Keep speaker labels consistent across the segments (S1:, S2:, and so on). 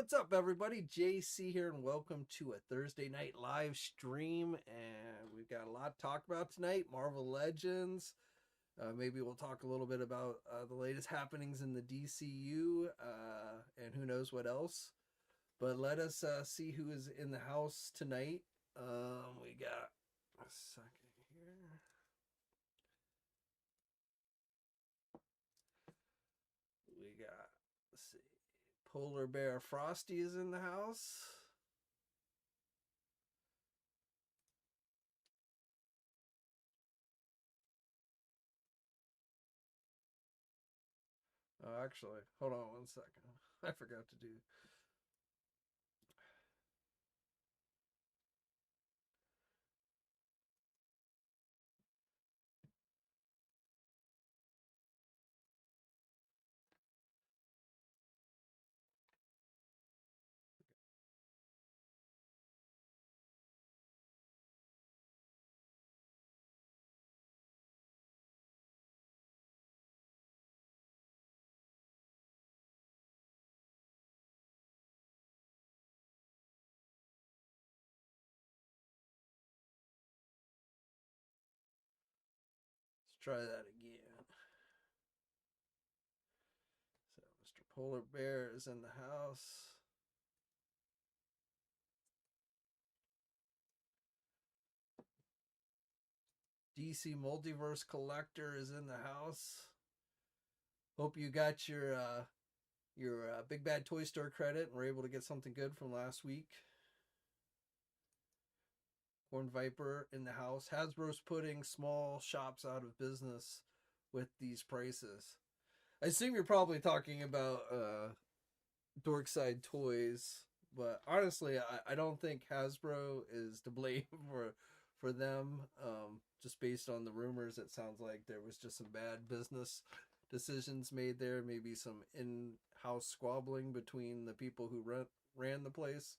S1: What's up, everybody? JayC here, and welcome to a Thursday night live stream. And we've got a lot to talk about tonight. Marvel Legends. Maybe we'll talk a little bit about the latest happenings in the DCU, and who knows what else. But let us see who is in the house tonight. We got a second here. We got, let's see, Polar Bear Frosty is in the house. Oh, actually, hold on one second. I forgot to do. Let's try that again. So, Mr. Polar Bear is in the house. DC Multiverse Collector is in the house. Hope you got your Big Bad Toy Store credit and were able to get something good from last week. Horn Viper in the house. Hasbro's putting small shops out of business with these prices. I assume you're probably talking about Dorkside Toys, but honestly, I don't think Hasbro is to blame for them. Just based on the rumors, it sounds like there was just some bad business decisions made there. Maybe some in-house squabbling between the people who ran the place.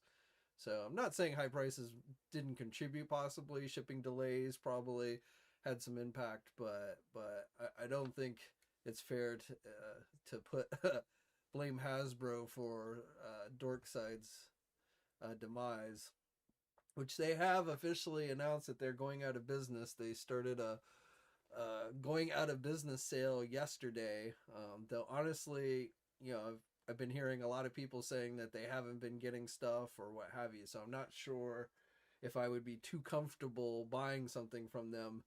S1: So I'm not saying high prices didn't contribute. Possibly shipping delays probably had some impact, but I don't think it's fair to put blame Hasbro for Dorkside's demise, which they have officially announced that they're going out of business. They started a going out of business sale yesterday. Though honestly, I've been hearing a lot of people saying that they haven't been getting stuff or what have you. So I'm not sure if I would be too comfortable buying something from them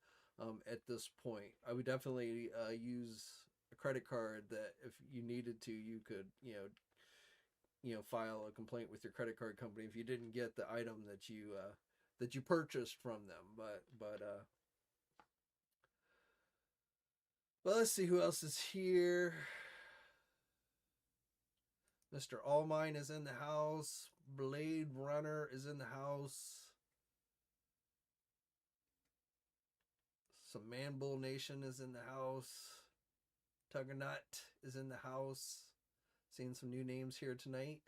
S1: at this point. I would definitely use a credit card that if you needed to, you could, file a complaint with your credit card company if you didn't get the item that you purchased from them. But let's see who else is here. Mr. Allmine is in the house. Blade Runner is in the house. Some Manbull Nation is in the house. Tuggernutt is in the house. Seeing some new names here tonight.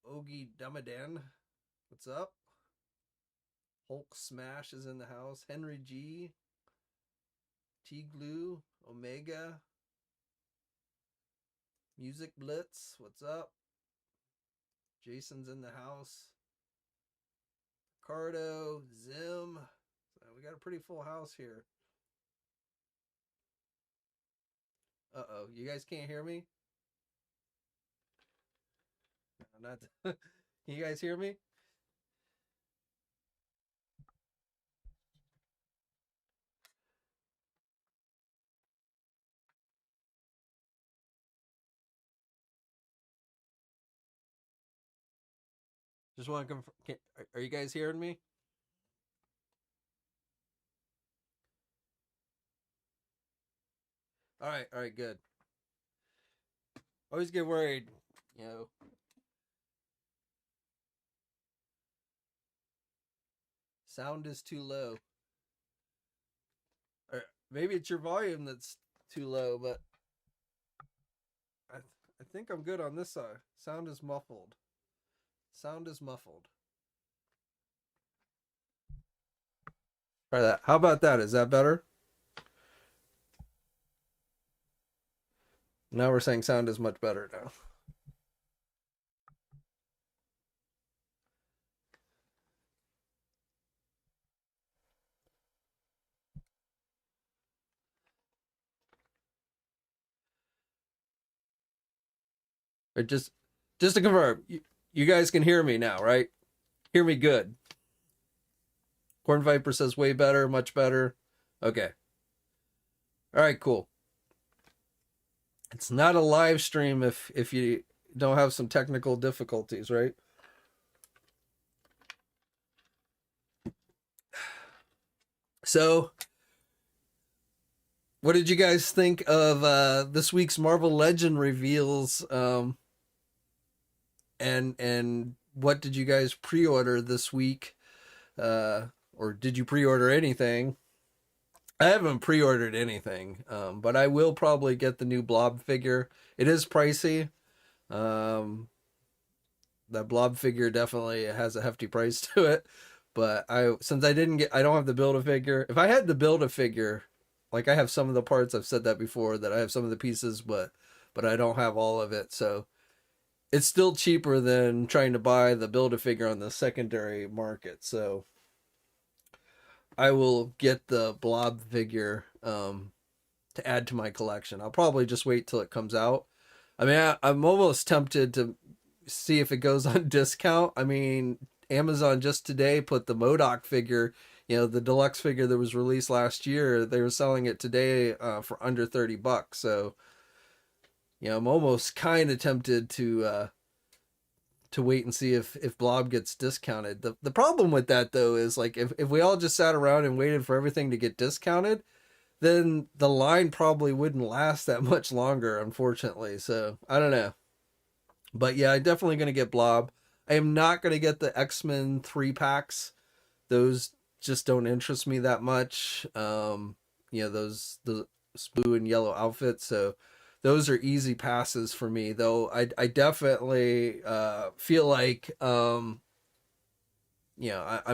S1: Ogie Dumaden, what's up? Hulk Smash is in the house. Henry G. T-Glue, Omega. Music Blitz, what's up? Jason's in the house. Ricardo, Zim. So we got a pretty full house here. Uh-oh, you guys can't hear me? No, not. Can you guys hear me? Just want to confirm. Are you guys hearing me? All right, good. Always get worried, Sound is too low. Or maybe it's your volume that's too low, but I think I'm good on this side. Sound is muffled. Sound is muffled. Try that. How about that? Is that better? Now we're saying sound is much better now. Or just to confirm, you guys can hear me now, right? Hear me good. Corn Viper says way better, much better. Okay. All right, cool. It's not a live stream if you don't have some technical difficulties, right? So, what did you guys think of this week's Marvel Legend reveals? And what did you guys pre-order this week? Or did you pre-order anything? I haven't pre-ordered anything, but I will probably get the new Blob figure. It is pricey. Um, that Blob figure definitely has a hefty price to it. But since I don't have the Build-A-Figure. If I had the Build-A-Figure, like I have some of the parts, I've said that before, that I have some of the pieces, but I don't have all of it. So it's still cheaper than trying to buy the Build-A-Figure on the secondary market. So I will get the Blob figure to add to my collection. I'll probably just wait till it comes out. I mean, I'm almost tempted to see if it goes on discount. I mean, Amazon just today put the MODOK figure, the deluxe figure that was released last year. They were selling it today for under $30. So, I'm almost kind of tempted to wait and see if Blob gets discounted. The problem with that though is like if we all just sat around and waited for everything to get discounted, then the line probably wouldn't last that much longer, unfortunately. So I don't know. But yeah, I'm definitely gonna get Blob. I am not gonna get the X-Men 3-packs. Those just don't interest me that much. Those the blue and yellow outfits. So those are easy passes for me, though. I definitely feel like I'm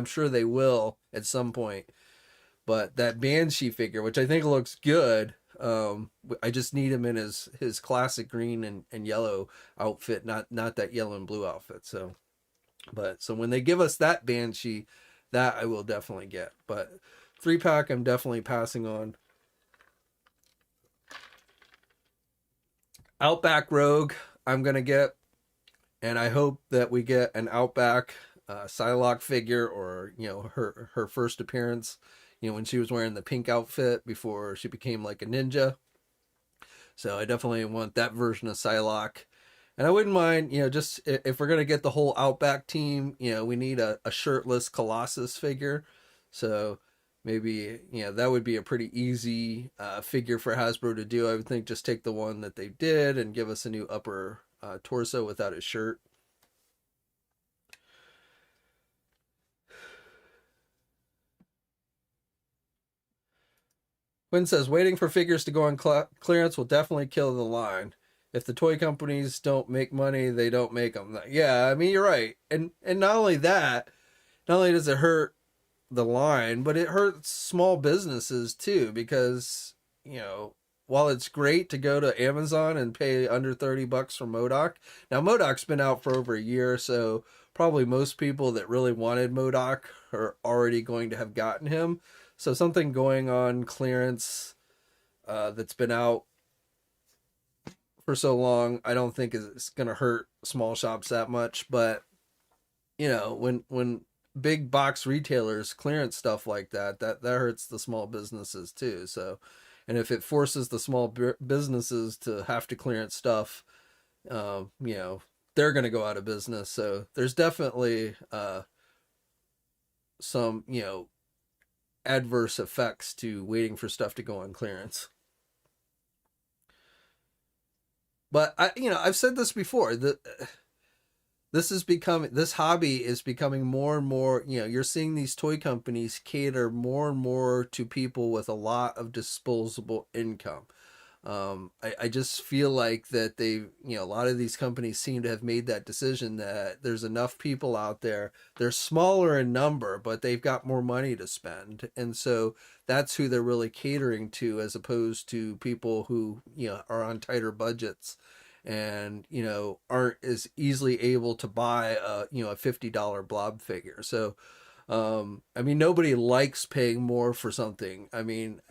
S1: sure they will at some point. But that Banshee figure, which I think looks good, I just need him in his classic green and yellow outfit, not that yellow and blue outfit. So when they give us that Banshee, that I will definitely get. But 3-pack, I'm definitely passing on. Outback Rogue, I'm gonna get, and I hope that we get an Outback Psylocke figure, or her first appearance, when she was wearing the pink outfit before she became like a ninja. So I definitely want that version of Psylocke, and I wouldn't mind, just if we're gonna get the whole Outback team, we need a shirtless Colossus figure. So maybe that would be a pretty easy figure for Hasbro to do. I would think just take the one that they did and give us a new upper torso without his shirt. Quinn says waiting for figures to go on clearance will definitely kill the line. If the toy companies don't make money, they don't make them. Yeah, I mean, you're right. And not only that, not only does it hurt the line, but it hurts small businesses too, because while it's great to go to Amazon and pay under $30 for MODOK, now MODOK's been out for over a year, so probably most people that really wanted MODOK are already going to have gotten him. So something going on clearance that's been out for so long, I don't think it's going to hurt small shops that much. But when big box retailers clearance stuff like that hurts the small businesses too. So, and if it forces the small businesses to have to clearance stuff, they're going to go out of business. So there's definitely some adverse effects to waiting for stuff to go on clearance. But I've said this before, that this hobby is becoming more and more, you're seeing these toy companies cater more and more to people with a lot of disposable income. I just feel like that a lot of these companies seem to have made that decision that there's enough people out there. They're smaller in number, but they've got more money to spend. And so that's who they're really catering to, as opposed to people who, are on tighter budgets and, aren't as easily able to buy a $50 Blob figure. So, I mean, nobody likes paying more for something. I mean,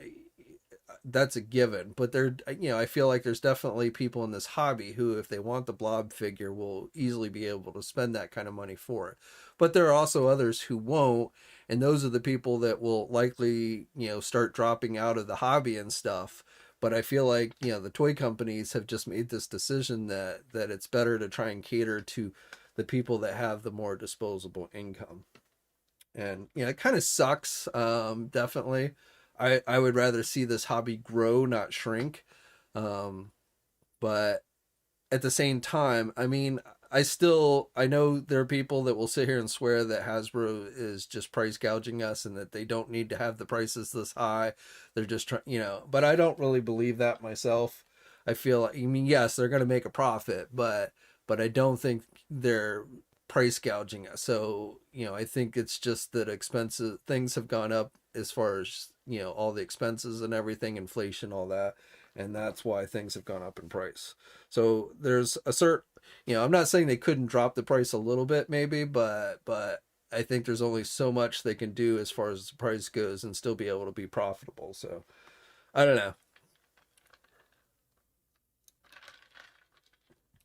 S1: that's a given. But I feel like there's definitely people in this hobby who, if they want the blob figure, will easily be able to spend that kind of money for it. But there are also others who won't, and those are the people that will likely, start dropping out of the hobby and stuff. But I feel like, the toy companies have just made this decision that it's better to try and cater to the people that have the more disposable income. And it kind of sucks. Definitely, I would rather see this hobby grow, not shrink. um but at the same time, I mean, I know there are people that will sit here and swear that Hasbro is just price gouging us and that they don't need to have the prices this high. They're just trying, but I don't really believe that myself. I feel, I mean, yes, they're going to make a profit, but I don't think they're price gouging us. So, I think it's just that expensive things have gone up as far as, all the expenses and everything, inflation, all that. And that's why things have gone up in price. So there's a certain, I'm not saying they couldn't drop the price a little bit maybe, but I think there's only so much they can do as far as the price goes and still be able to be profitable. So I don't know.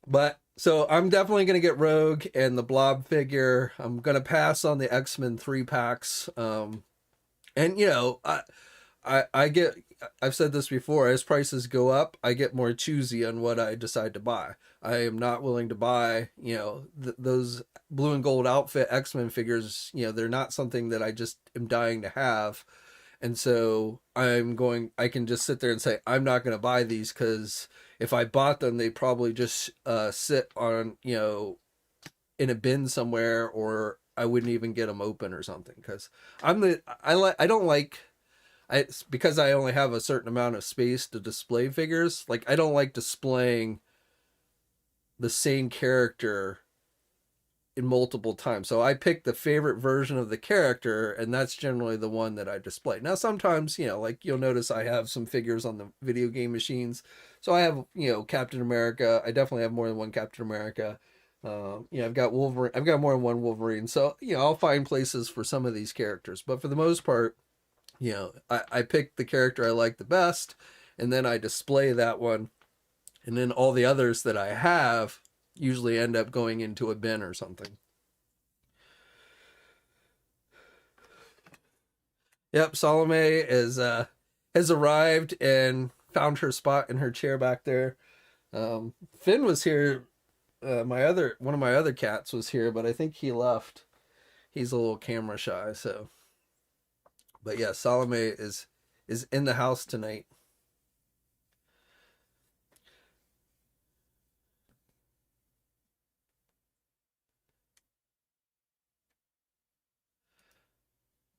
S1: But so I'm definitely going to get Rogue and the Blob figure. I'm going to pass on the X-Men 3 packs. And I get, I've said this before, as prices go up, I get more choosy on what I decide to buy. I am not willing to buy, those blue and gold outfit X-Men figures. They're not something that I just am dying to have. And so I can just sit there and say, I'm not going to buy these, because if I bought them, they probably just sit on, in a bin somewhere, or I wouldn't even get them open or something. Because I don't like, because I only have a certain amount of space to display figures. Like, I don't like displaying the same character in multiple times. So I pick the favorite version of the character, and that's generally the one that I display. Now, sometimes, like you'll notice I have some figures on the video game machines. So I have, Captain America. I definitely have more than one Captain America. I've got Wolverine. I've got more than one Wolverine. So, I'll find places for some of these characters. But for the most part, I pick the character I like the best, and then I display that one. And then all the others that I have usually end up going into a bin or something. Yep, Salome has arrived and found her spot in her chair back there. Finn was here. One of my other cats was here, but I think he left. He's a little camera shy, so. But yeah, Salome is in the house tonight.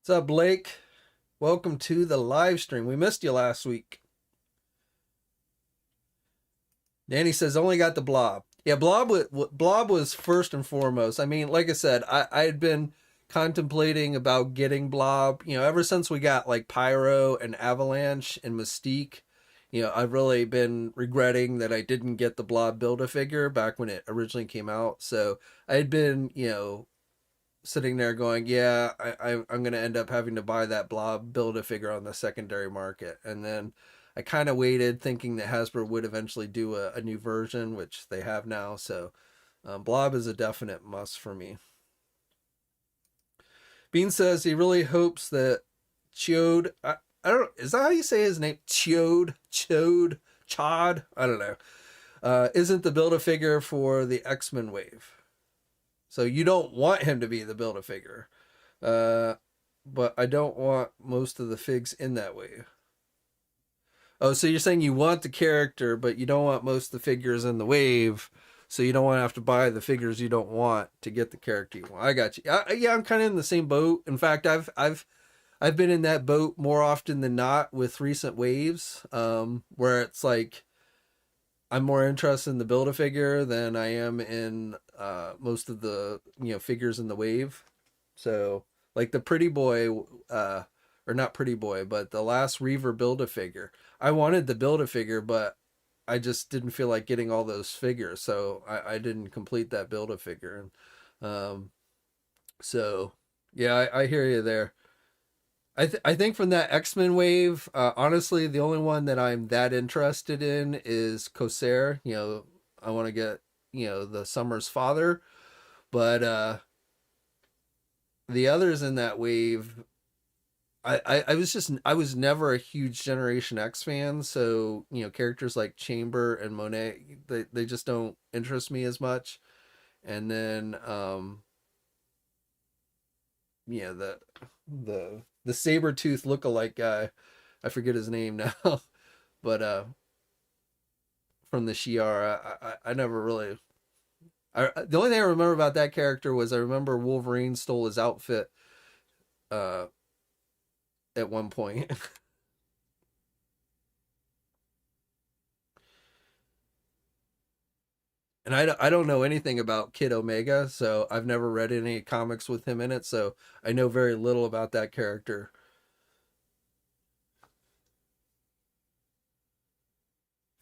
S1: What's up, Blake? Welcome to the live stream. We missed you last week. Danny says only got the Blob. Yeah, Blob was first and foremost. I mean, like I said, I had been contemplating about getting Blob, ever since we got like Pyro and Avalanche and Mystique. I've really been regretting that I didn't get the Blob Build-A-Figure back when it originally came out. So I had been, sitting there going, yeah, I'm going to end up having to buy that Blob Build-A-Figure on the secondary market. And then I kind of waited thinking that Hasbro would eventually do a new version, which they have now. So Blob is a definite must for me. Bean says he really hopes that Chode, I don't, is that how you say his name? Chode, Chod, I don't know. Isn't the Build-A-Figure for the X-Men wave. So you don't want him to be the Build-A-Figure. But I don't want most of the figs in that wave. Oh, so you're saying you want the character, but you don't want most of the figures in the wave, so you don't want to have to buy the figures you don't want to get the character you want. I got you. Yeah, I'm kind of in the same boat. In fact, I've been in that boat more often than not with recent waves, where it's like I'm more interested in the Build-A-Figure than I am in most of the figures in the wave. So like the Pretty Boy, or not Pretty Boy, but the last Reaver Build-A-Figure. I wanted the Build-A-Figure, but I just didn't feel like getting all those figures, so I didn't complete that Build-A-Figure. So yeah, I hear you there. I think from that X-Men wave, honestly, the only one that I'm that interested in is Corsair. I want to get the Summer's father, but the others in that wave, I was never a huge Generation X fan, so characters like Chamber and Monet, they just don't interest me as much. And then the Sabretooth lookalike guy, I forget his name now, but from the Shi'ar, I never really. The only thing I remember about that character was I remember Wolverine stole his outfit uh, at one point. And I don't know anything about Kid Omega, so I've never read any comics with him in it, so I know very little about that character.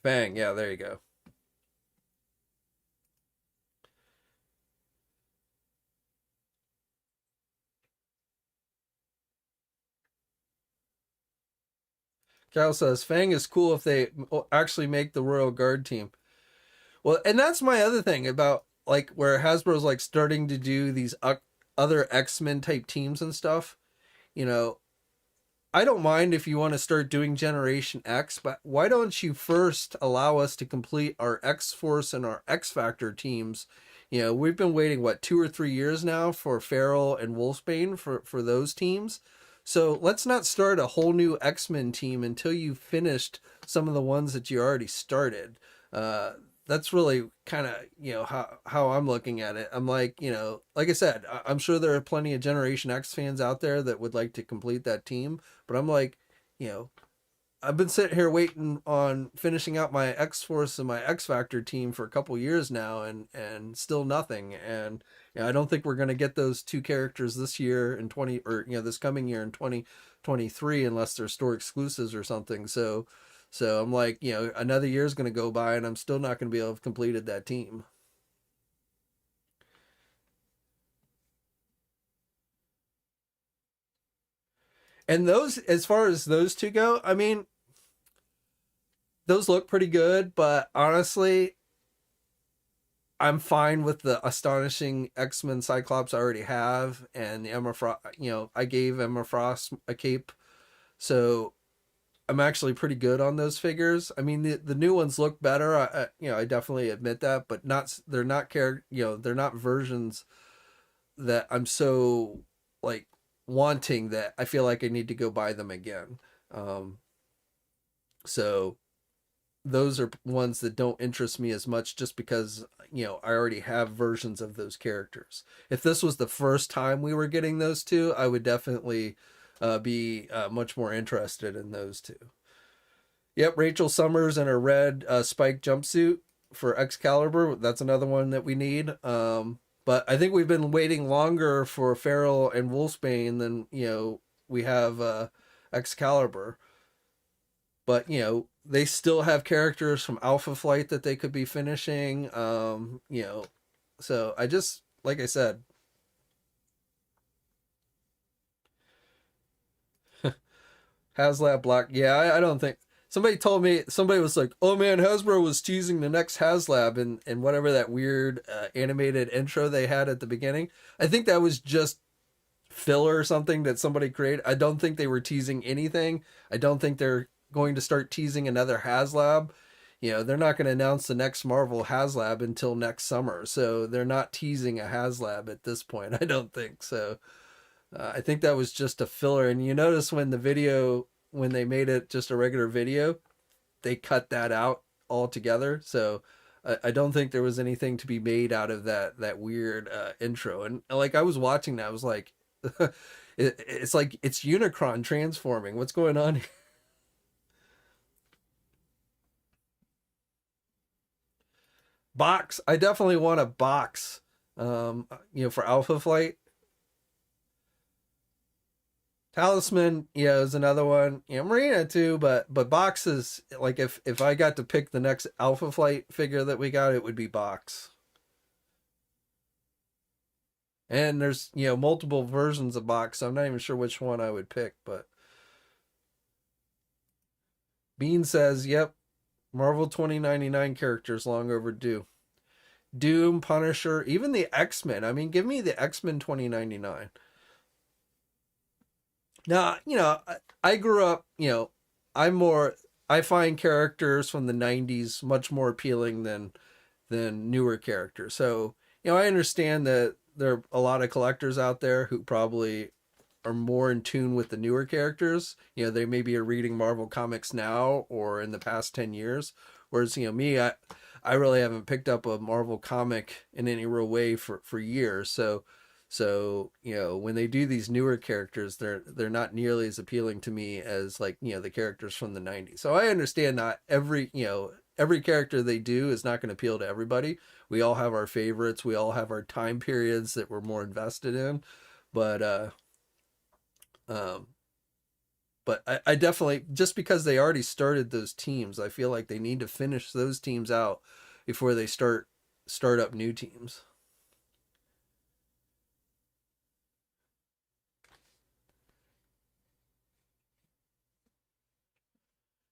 S1: Fang, yeah, there you go. Cal says Fang is cool if they actually make the Royal Guard team. Well, and that's my other thing about like where Hasbro's like starting to do these other X-Men type teams and stuff. You know, I don't mind if you want to start doing Generation X, but why don't you first allow us to complete our X Force and our X Factor teams? We've been waiting what 2 or 3 years now for Feral and Wolfsbane for those teams. So let's not start a whole new X-Men team until you've finished some of the ones that you already started. That's really kind of how I'm looking at it. I'm like, like I said, I'm sure there are plenty of Generation X fans out there that would like to complete that team, but I'm like, you know I've been sitting here waiting on finishing out my X Force and my X Factor team for a couple years now, and still nothing. And I don't think we're going to get those two characters this year in 20, or this coming year in 2023, unless they're store exclusives or something. So I'm like, another year is going to go by, and I'm still not going to be able to have completed that team. And those, as far as those two go, I mean, those look pretty good, but honestly, I'm fine with the astonishing X-Men Cyclops I already have, and the Emma Frost. I gave Emma Frost a cape, so I'm actually pretty good on those figures. I mean, the new ones look better. I definitely admit that, but not they're not they're not versions that I'm so like wanting that I feel like I need to go buy them again. Um, so those are ones that don't interest me as much just because I already have versions of those characters. If this was the first time we were getting those two, I would definitely be much more interested in those two. Yep, Rachel Summers in her red spike jumpsuit for Excalibur. That's another one that we need. But I think we've been waiting longer for Feral and Wolfsbane than we have Excalibur. But they still have characters from Alpha Flight that they could be finishing. So I just, like I said, Haslab Black. Yeah, I don't think somebody told me, somebody was like, "Oh man, Hasbro was teasing the next Haslab and whatever that weird animated intro they had at the beginning." I think that was just filler or something that somebody created. I don't think they were teasing anything. I don't think they're going to start teasing another Haslab. They're not going to announce the next Marvel Haslab until next summer. So they're not teasing a Haslab at this point. I don't think so. I think that was just a filler. And you notice when they made it just a regular video, they cut that out altogether. So I don't think there was anything to be made out of that weird intro. And like I was watching that, I was like, it's like it's Unicron transforming. What's going on here? Box. I definitely want a box. For Alpha Flight. Talisman, is another one. Marina too, but boxes, like if I got to pick the next Alpha Flight figure that we got, it would be Box. And there's, multiple versions of box, so I'm not even sure which one I would pick. But Bean says, yep, Marvel 2099 characters long overdue. Doom, Punisher, even the X-Men. I mean, give me the X-Men 2099. Now, I grew up, I'm more, I find characters from the 90s much more appealing than newer characters. So, I understand that there are a lot of collectors out there who probably are more in tune with the newer characters. They maybe are reading Marvel comics now or in the past 10 years. Whereas, me, I really haven't picked up a Marvel comic in any real way for years. So, when they do these newer characters, they're not nearly as appealing to me as, like, the characters from the 90s. So I understand not every character they do is not going to appeal to everybody. We all have our favorites. We all have our time periods that we're more invested in. But um, I definitely, just because they already started those teams, I feel like they need to finish those teams out before they start up new teams.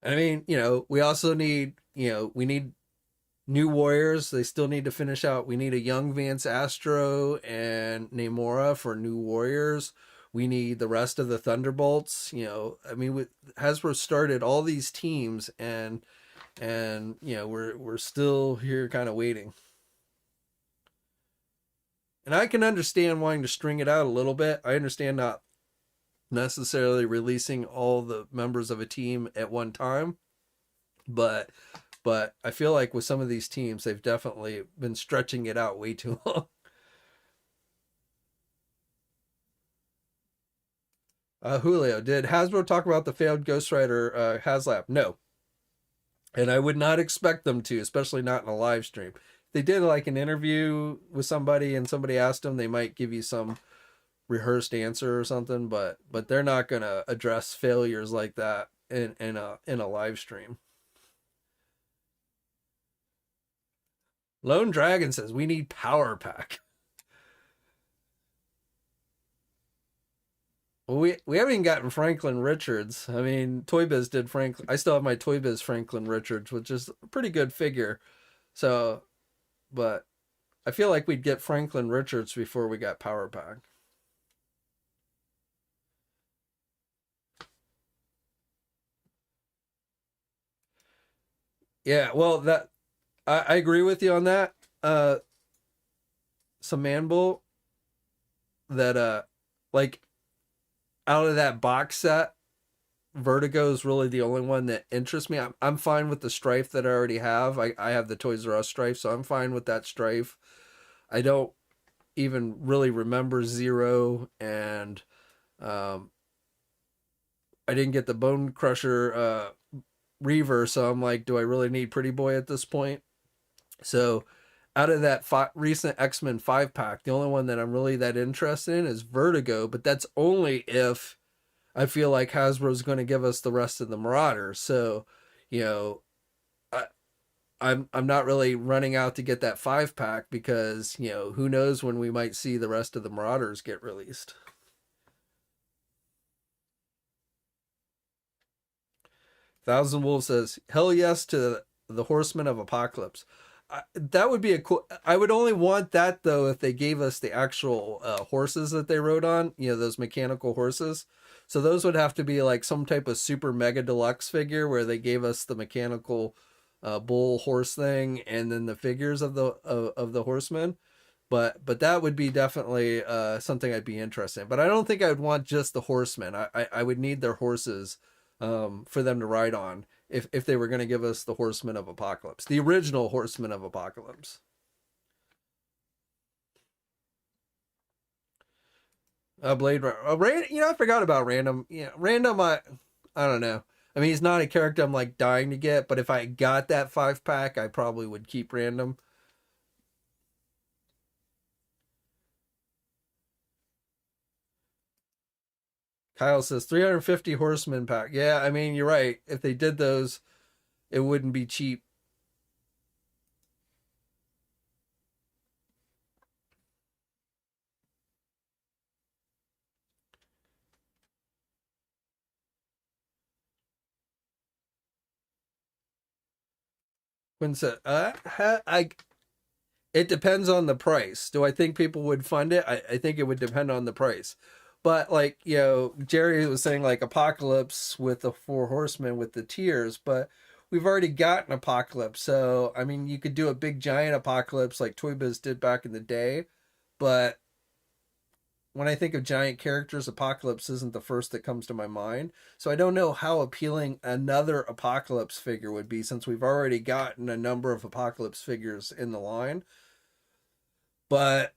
S1: I mean, we also need, we need new warriors. They still need to finish out. We need a young Vance Astro and Namora for new warriors. We need the rest of the Thunderbolts. I mean, Hasbro started all these teams, and we're still here, kind of waiting. And I can understand wanting to string it out a little bit. I understand not necessarily releasing all the members of a team at one time, but I feel like with some of these teams, they've definitely been stretching it out way too long. Julio, did Hasbro talk about the failed Ghost Rider Haslab? No. And I would not expect them to, especially not in a live stream. If they did like an interview with somebody and somebody asked them, they might give you some rehearsed answer or something, but they're not going to address failures like that in a live stream. Lone Dragon says we need Power Pack. Well, we haven't even gotten Franklin Richards. I mean, Toy Biz did Franklin. I still have my Toy Biz Franklin Richards, which is a pretty good figure. So, but I feel like we'd get Franklin Richards before we got Power Pack. Yeah, well, that I agree with you on that. Some Manbull that like out of that box set, Vertigo is really the only one that interests me. I'm fine with the Strife that I already have. I have the Toys R Us Strife, so I'm fine with that Strife. I don't even really remember Zero, and I didn't get the Bone Crusher Reaver, so I'm like, do I really need Pretty Boy at this point? So out of that recent X-Men 5-pack, the only one that I'm really that interested in is Vertigo, but that's only if I feel like Hasbro's going to give us the rest of the Marauders. So, you know, I'm not really running out to get that 5-pack because, who knows when we might see the rest of the Marauders get released. Thousand Wolves says, hell yes to the Horsemen of Apocalypse. That would be a cool. I would only want that though if they gave us the actual horses that they rode on. Those mechanical horses. So those would have to be like some type of super mega deluxe figure where they gave us the mechanical bull horse thing and then the figures of the horsemen. But that would be definitely something I'd be interested in. But I don't think I would want just the horsemen. I would need their horses for them to ride on if they were going to give us the Horsemen of Apocalypse, the original Horsemen of Apocalypse. Blade Runner. I forgot about Random. Yeah, Random. I don't know. I mean, he's not a character I'm like dying to get, but if I got that 5-pack, I probably would keep Random. Kyle says 350 Horsemen pack. Yeah, I mean, you're right. If they did those, it wouldn't be cheap. When so, it depends on the price. Do I think people would fund it? I think it would depend on the price. But like, Jerry was saying like Apocalypse with the Four Horsemen with the tiers, but we've already got an Apocalypse. So, I mean, you could do a big giant Apocalypse like Toy Biz did back in the day, but when I think of giant characters, Apocalypse isn't the first that comes to my mind. So I don't know how appealing another Apocalypse figure would be since we've already gotten a number of Apocalypse figures in the line. But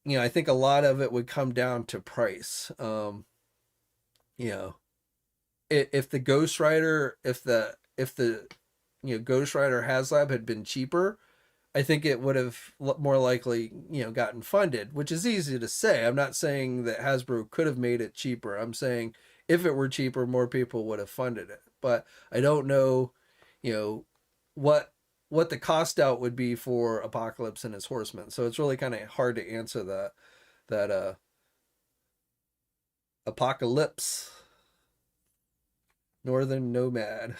S1: I think a lot of it would come down to price. You know, if the Ghost Rider, if the Ghost Rider Haslab had been cheaper, I think it would have more likely, gotten funded, which is easy to say. I'm not saying that Hasbro could have made it cheaper. I'm saying if it were cheaper, more people would have funded it. But I don't know, you know, what what the cost out would be for Apocalypse and his horsemen. So it's really kind of hard to answer that Apocalypse Northern Nomad.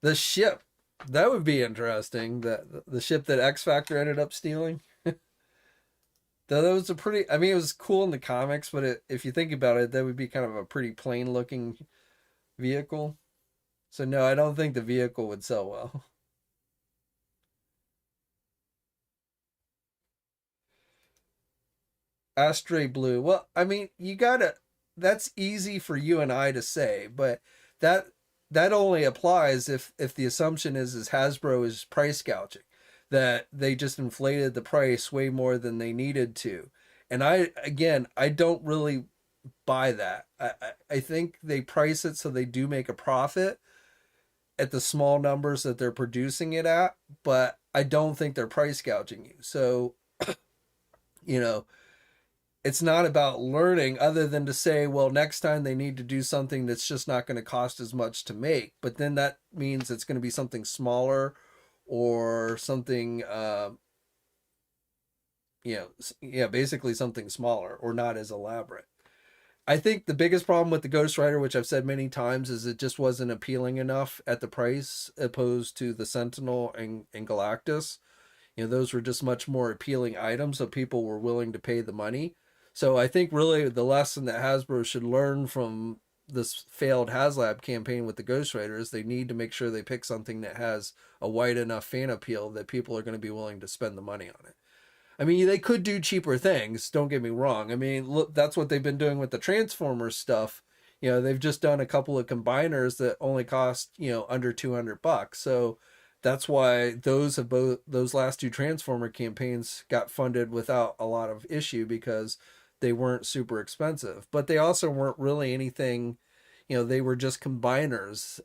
S1: The ship, that would be interesting. That the ship that X Factor ended up stealing. Though that was a pretty. I mean, it was cool in the comics, but if you think about it, that would be kind of a pretty plain looking vehicle. So no, I don't think the vehicle would sell well. Astray Blue. Well, I mean, you gotta. That's easy for you and I to say, but that that only applies if the assumption is Hasbro is price gouging, that they just inflated the price way more than they needed to. And I don't really buy that. I think they price it so they do make a profit at the small numbers that they're producing it at, but I don't think they're price gouging you. So, you know, it's not about learning other than to say, well, next time they need to do something that's just not going to cost as much to make. But then that means it's going to be something smaller or something, yeah, basically something smaller or not as elaborate. I think the biggest problem with the Ghost Rider, which I've said many times, is it just wasn't appealing enough at the price opposed to the Sentinel and Galactus. Those were just much more appealing items, so people were willing to pay the money. So I think really the lesson that Hasbro should learn from this failed HasLab campaign with the Ghost Rider is they need to make sure they pick something that has a wide enough fan appeal that people are going to be willing to spend the money on it. I mean, they could do cheaper things, don't get me wrong. I mean, look, that's what they've been doing with the Transformers stuff. They've just done a couple of combiners that only cost, under $200. So that's why those last two Transformer campaigns got funded without a lot of issue because they weren't super expensive. But they also weren't really anything, they were just combiners.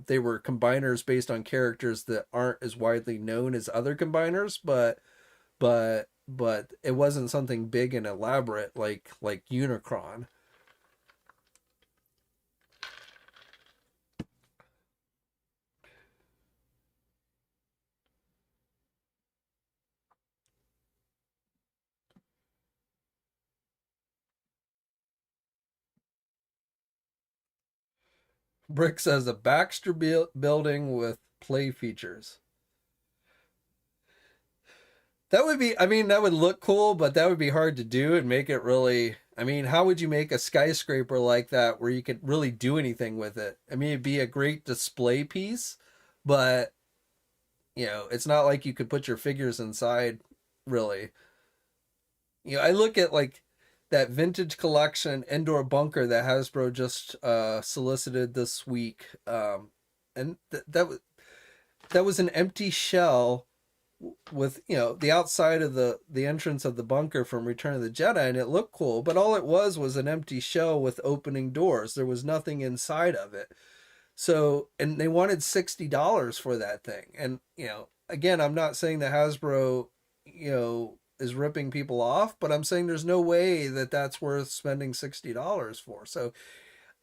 S1: They were combiners based on characters that aren't as widely known as other combiners, but it wasn't something big and elaborate like Unicron. Brick says a Baxter building with play features. That would be, I mean, that would look cool, but that would be hard to do and make it really. I mean, how would you make a skyscraper like that where you could really do anything with it? I mean, it'd be a great display piece, but, it's not like you could put your figures inside, really. I look at like that vintage collection indoor bunker that Hasbro just solicited this week, and that was an empty shell with the outside of the entrance of the bunker from Return of the Jedi, and it looked cool, but all it was an empty shell with opening doors. There was nothing inside of it. So, and they wanted $60 for that thing. And again, I'm not saying that Hasbro is ripping people off, but I'm saying there's no way that that's worth spending $60 for. So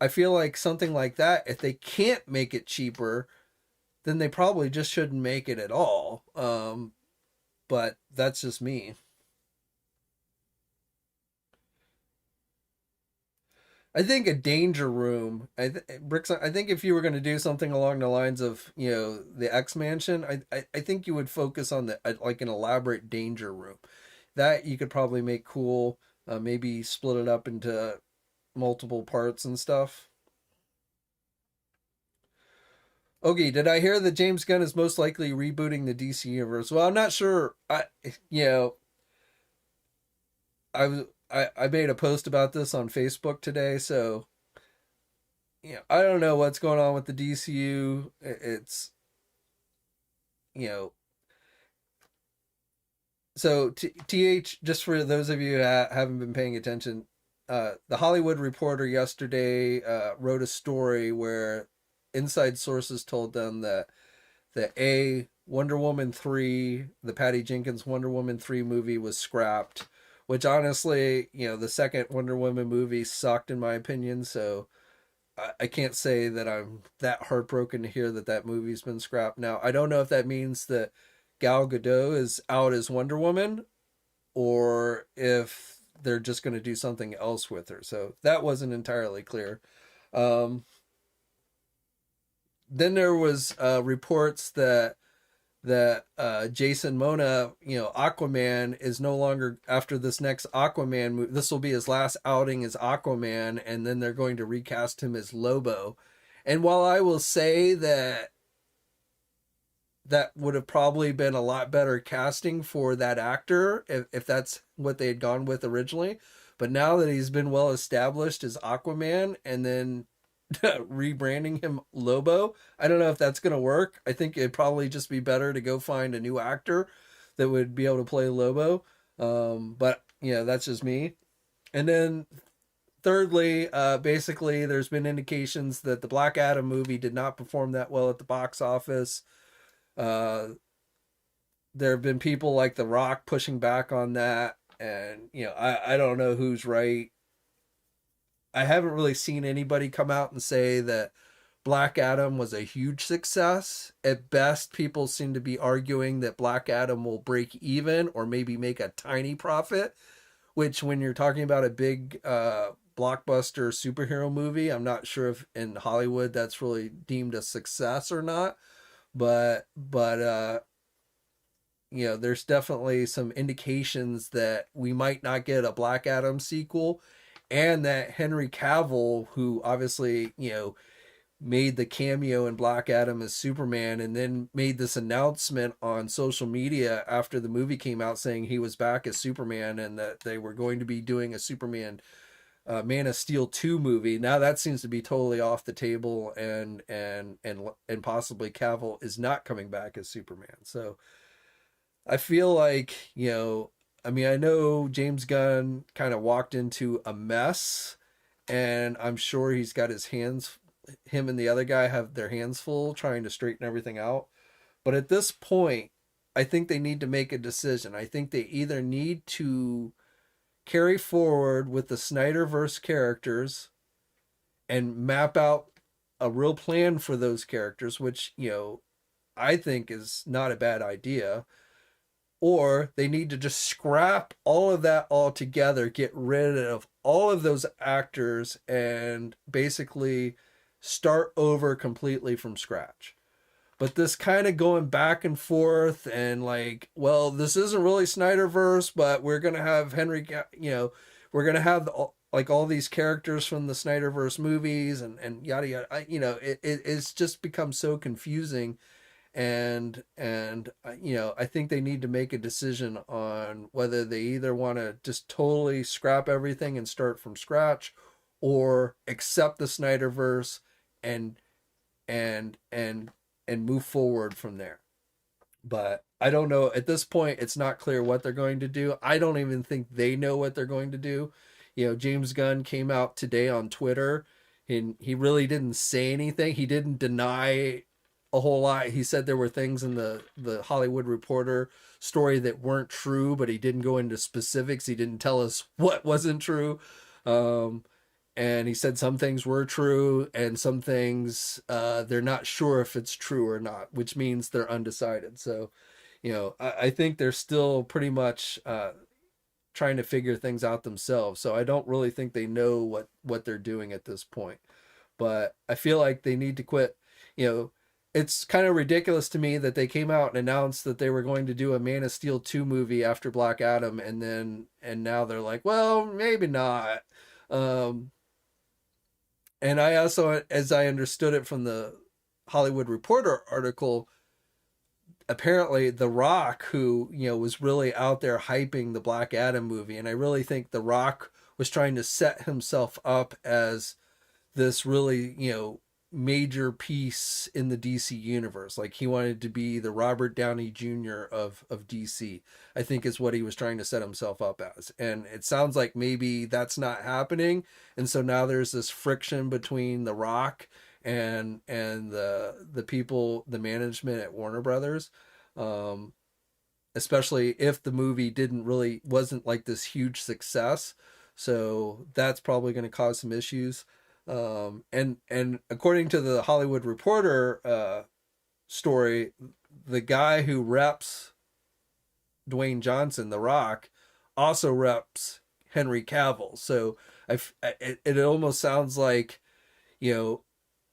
S1: I feel like something like that, if they can't make it cheaper, then they probably just shouldn't make it at all. But that's just me. I think a danger room. Bricks. I think if you were going to do something along the lines of the X Mansion, I think you would focus on the like an elaborate danger room. That you could probably make cool. Maybe split it up into multiple parts and stuff. Okay, did I hear that James Gunn is most likely rebooting the DC universe? Well, I'm not sure. You know, I made a post about this on Facebook today, so I don't know what's going on with the DCU. It's you know, so th just for those of you who haven't been paying attention, the Hollywood Reporter yesterday wrote a story where inside sources told them that the Wonder Woman 3, the Patty Jenkins Wonder Woman 3 movie was scrapped, which honestly, the second Wonder Woman movie sucked in my opinion, so I can't say that I'm that heartbroken to hear that that movie's been scrapped. Now, I don't know if that means that Gal Gadot is out as Wonder Woman or if they're just going to do something else with her. So that wasn't entirely clear. Um, then there was reports that Jason Mona, Aquaman is no longer after this next Aquaman movie. This will be his last outing as Aquaman, and then they're going to recast him as Lobo. And while I will say that that would have probably been a lot better casting for that actor if that's what they had gone with originally, but now that he's been well established as Aquaman and then rebranding him Lobo. I don't know if that's going to work. I think it'd probably just be better to go find a new actor that would be able to play Lobo. But that's just me. And then thirdly, basically, there's been indications that the Black Adam movie did not perform that well at the box office. Uh, there have been people like The Rock pushing back on that. And, I don't know who's right. I haven't really seen anybody come out and say that Black Adam was a huge success. At best, people seem to be arguing that Black Adam will break even or maybe make a tiny profit, which, when you're talking about a big blockbuster superhero movie, I'm not sure if in Hollywood that's really deemed a success or not. But there's definitely some indications that we might not get a Black Adam sequel, and that Henry Cavill, who obviously, made the cameo in Black Adam as Superman and then made this announcement on social media after the movie came out saying he was back as Superman and that they were going to be doing a Superman Man of Steel 2 movie. Now that seems to be totally off the table, and possibly Cavill is not coming back as Superman. So I feel like, I know James Gunn kind of walked into a mess, and I'm sure he's got him and the other guy have their hands full trying to straighten everything out. But at this point, I think they need to make a decision. I think they either need to carry forward with the Snyderverse characters and map out a real plan for those characters, which, I think is not a bad idea, or they need to just scrap all of that altogether, get rid of all of those actors, and basically start over completely from scratch. But this kind of going back and forth and like, well, this isn't really Snyderverse, but we're going to have we're going to have like all these characters from the Snyderverse movies and yada yada. It's just become so confusing, and I think they need to make a decision on whether they either want to just totally scrap everything and start from scratch, or accept the Snyderverse and and and and move forward from there. But I don't know. At this point, it's not clear what they're going to do. I don't even think they know what they're going to do. James Gunn came out today on Twitter, and he really didn't say anything. He didn't deny a whole lot. He said there were things in the Hollywood Reporter story that weren't true, but he didn't go into specifics. He didn't tell us what wasn't true. And he said some things were true and some things they're not sure if it's true or not, which means they're undecided. So, I think they're still pretty much trying to figure things out themselves. So I don't really think they know what they're doing at this point. But I feel like they need to quit. You know, it's kind of ridiculous to me that they came out and announced that they were going to do a Man of Steel 2 movie after Black Adam, and now they're like, well, maybe not. Um, and I also, as I understood it from the Hollywood Reporter article, apparently The Rock, who, you know, was really out there hyping the Black Adam movie, and I really think The Rock was trying to set himself up as this really, you know, major piece in the DC universe. Like he wanted to be the Robert Downey Jr. of DC, I think is what he was trying to set himself up as. And it sounds like maybe that's not happening. And so now there's this friction between The Rock and the people, the management at Warner Brothers. Especially if the movie wasn't like this huge success. So that's probably going to cause some issues. And according to the Hollywood Reporter story, the guy who reps Dwayne Johnson, The Rock, also reps Henry Cavill. So it almost sounds like, you know,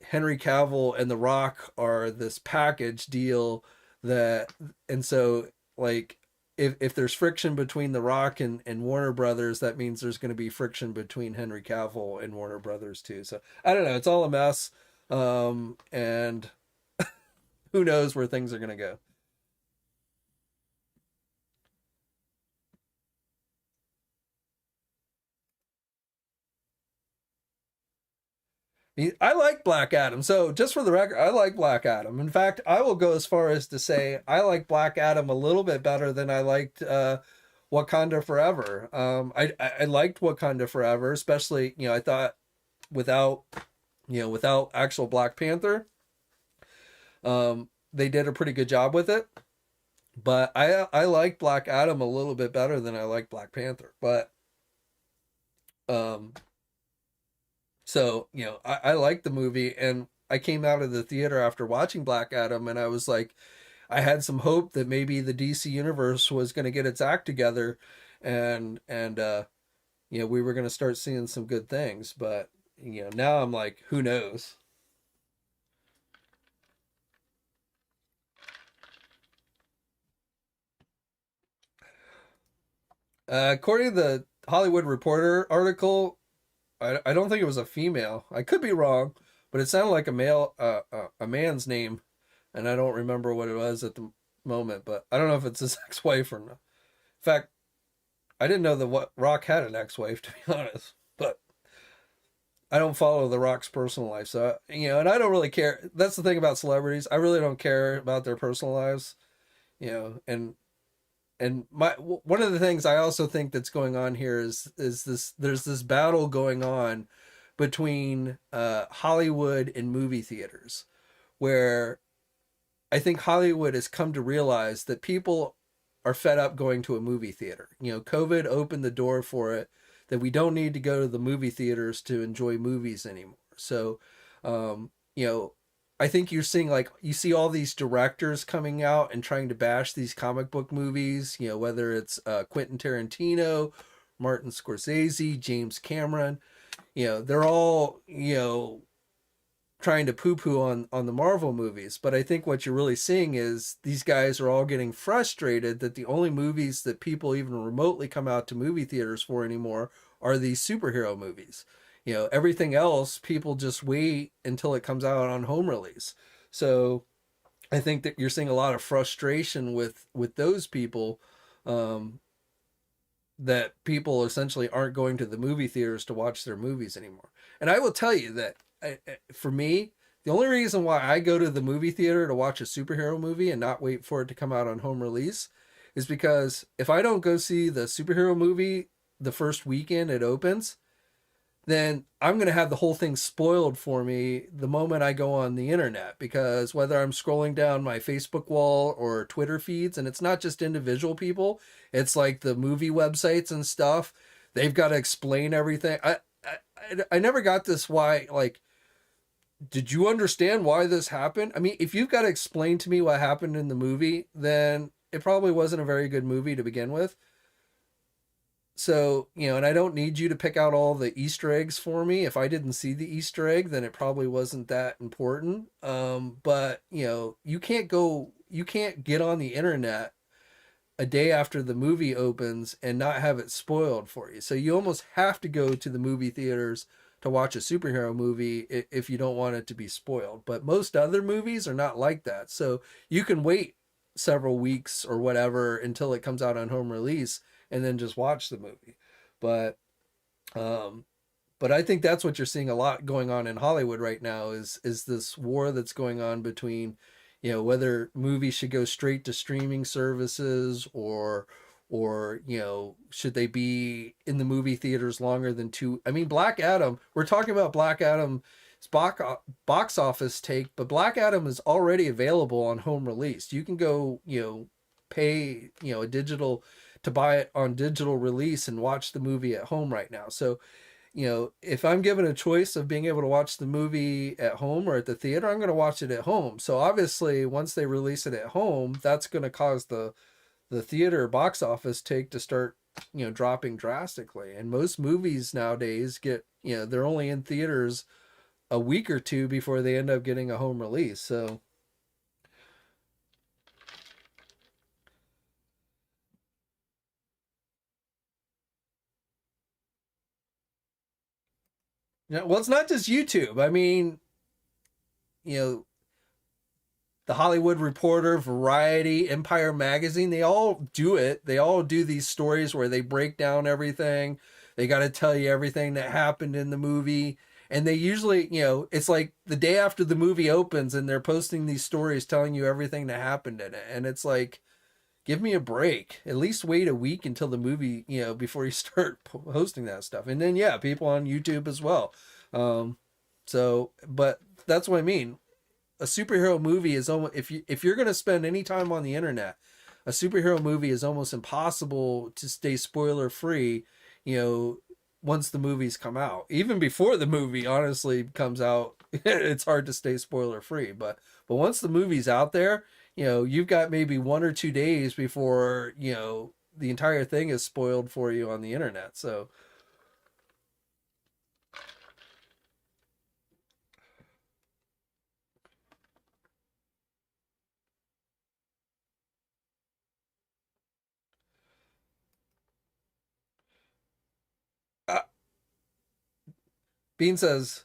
S1: Henry Cavill and The Rock are this package deal and so like if there's friction between The Rock and Warner Brothers, that means there's going to be friction between Henry Cavill and Warner Brothers too. So I don't know. It's all a mess. And who knows where things are going to go. I like Black Adam. So just for the record, I like Black Adam. In fact, I will go as far as to say I like Black Adam a little bit better than I liked Wakanda Forever. I liked Wakanda Forever, especially, you know, I thought without, you know, without actual Black Panther, they did a pretty good job with it. But I like Black Adam a little bit better than I like Black Panther. But um, so, you know, I like the movie, and I came out of the theater after watching Black Adam, and I was like, I had some hope that maybe the DC universe was going to get its act together, and you know, we were going to start seeing some good things. But you know, now I'm like, who knows? According to the Hollywood Reporter article, I don't think it was a female. I could be wrong, but it sounded like a man's name, and I don't remember what it was at the moment. But I don't know if it's his ex-wife or not. In fact, I didn't know that what Rock had an ex-wife, to be honest. But I don't follow The Rock's personal life, so you know, and I don't really care. That's the thing about celebrities. I really don't care about their personal lives, you know. And one of the things I also think that's going on here is this. There's this battle going on between Hollywood and movie theaters, where I think Hollywood has come to realize that people are fed up going to a movie theater. You know, COVID opened the door for it, that we don't need to go to the movie theaters to enjoy movies anymore. So, you know, I think you're seeing, like, you see all these directors coming out and trying to bash these comic book movies, you know, whether it's Quentin Tarantino, Martin Scorsese, James Cameron, you know, they're all, you know, trying to poo-poo on the Marvel movies. But I think what you're really seeing is these guys are all getting frustrated that the only movies that people even remotely come out to movie theaters for anymore are these superhero movies. You know, everything else, people just wait until it comes out on home release. So I think that you're seeing a lot of frustration with those people, um, that people essentially aren't going to the movie theaters to watch their movies anymore. And I will tell you that for me, the only reason why I go to the movie theater to watch a superhero movie and not wait for it to come out on home release is because if I don't go see the superhero movie the first weekend it opens, then I'm going to have the whole thing spoiled for me the moment I go on the internet, because whether I'm scrolling down my Facebook wall or Twitter feeds, and it's not just individual people, it's like the movie websites and stuff, they've got to explain everything. I never got this why, like, did you understand why this happened? I mean, if you've got to explain to me what happened in the movie, then it probably wasn't a very good movie to begin with. So, and I don't need you to pick out all the Easter eggs for me. If I didn't see the Easter egg, then it probably wasn't that important. But, you can't get on the internet a day after the movie opens and not have it spoiled for you. So you almost have to go to the movie theaters to watch a superhero movie if you don't want it to be spoiled. But most other movies are not like that. So you can wait several weeks or whatever until it comes out on home release and then just watch the movie. But um but I think that's what you're seeing a lot going on in Hollywood right now is this war that's going on between, whether movies should go straight to streaming services or should they be in the movie theaters longer than two. I mean, Black Adam, we're talking about Black Adam's box office take, but Black Adam is already available on home release. You can go, pay, a digital to buy it on digital release and watch the movie at home right now. So if I'm given a choice of being able to watch the movie at home or at the theater, I'm going to watch it at home. So obviously, once they release it at home, that's going to cause the theater box office take to start, dropping drastically. And most movies nowadays get, they're only in theaters a week or two before they end up getting a home release. So yeah, well, it's not just YouTube. I mean, you know, the Hollywood Reporter, Variety, Empire Magazine, they all do it. They all do these stories where they break down everything. They got to tell you everything that happened in the movie. And they usually, it's like the day after the movie opens and they're posting these stories telling you everything that happened in it. And it's like, give me a break. At least wait a week until the movie, before you start posting that stuff. And then, yeah, people on YouTube as well. But that's what I mean. A superhero movie is almost, if you're going to spend any time on the internet, a superhero movie is almost impossible to stay spoiler free, you know, once the movies come out. Even before the movie honestly comes out, it's hard to stay spoiler free. But once the movie's out there, you've got maybe 1 or 2 days before, the entire thing is spoiled for you on the internet. So uh, Bean says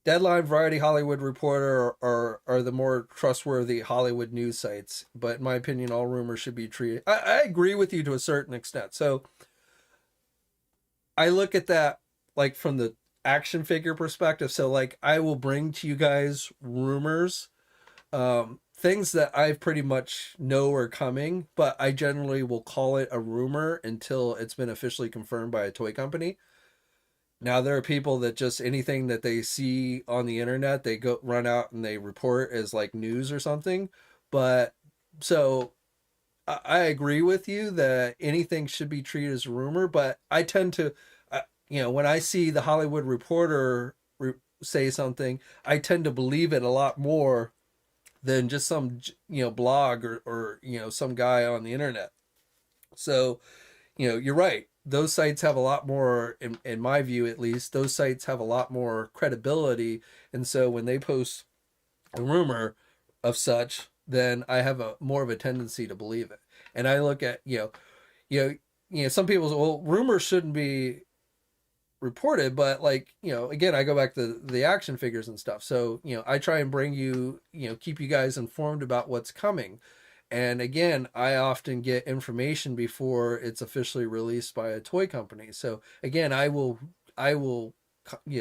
S1: Deadline, Variety, Hollywood Reporter are the more trustworthy Hollywood news sites. But in my opinion, all rumors should be treated. I agree with you to a certain extent. So I look at that like from the action figure perspective. So like I will bring to you guys rumors, things that I pretty much know are coming, but I generally will call it a rumor until it's been officially confirmed by a toy company. Now there are people that just anything that they see on the internet, they go run out and they report as like news or something. But so I agree with you that anything should be treated as a rumor, but I tend to, when I see the Hollywood Reporter say something, I tend to believe it a lot more than just some, blog or some guy on the internet. So, you're right. Those sites have a lot more, in my view at least, those sites have a lot more credibility. And so when they post a rumor of such, then I have a more of a tendency to believe it. And I look at, some people say, well, rumors shouldn't be reported, but like, again, I go back to the action figures and stuff. So, I try and bring you, keep you guys informed about what's coming. And again, I often get information before it's officially released by a toy company. So again, I will,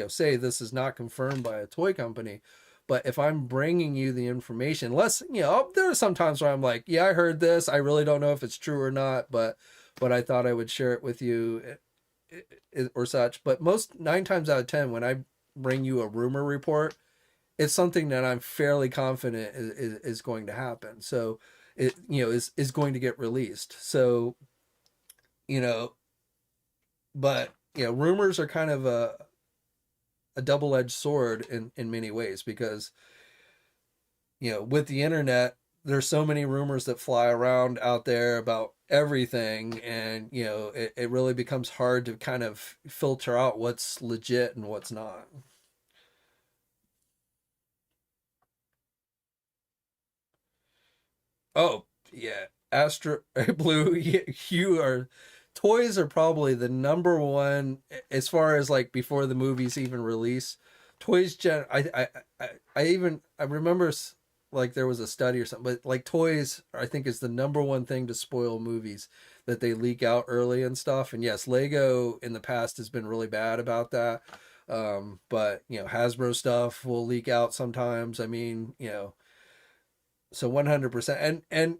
S1: say this is not confirmed by a toy company. But if I'm bringing you the information, less, there are some times where I'm like, yeah, I heard this. I really don't know if it's true or not, but I thought I would share it with you or such. But most 9 times out of 10, when I bring you a rumor report, it's something that I'm fairly confident is going to happen. So it, is going to get released. So, you know, but, rumors are kind of a double-edged sword in many ways because, with the internet, there's so many rumors that fly around out there about everything, and it really becomes hard to kind of filter out what's legit and what's not. Oh yeah, Astro Blue, you are. Toys are probably the number one as far as like before the movies even release. Toys, I remember like there was a study or something, but like toys, I think is the number one thing to spoil movies, that they leak out early and stuff. And yes, Lego in the past has been really bad about that. But Hasbro stuff will leak out sometimes. I mean, so 100%. And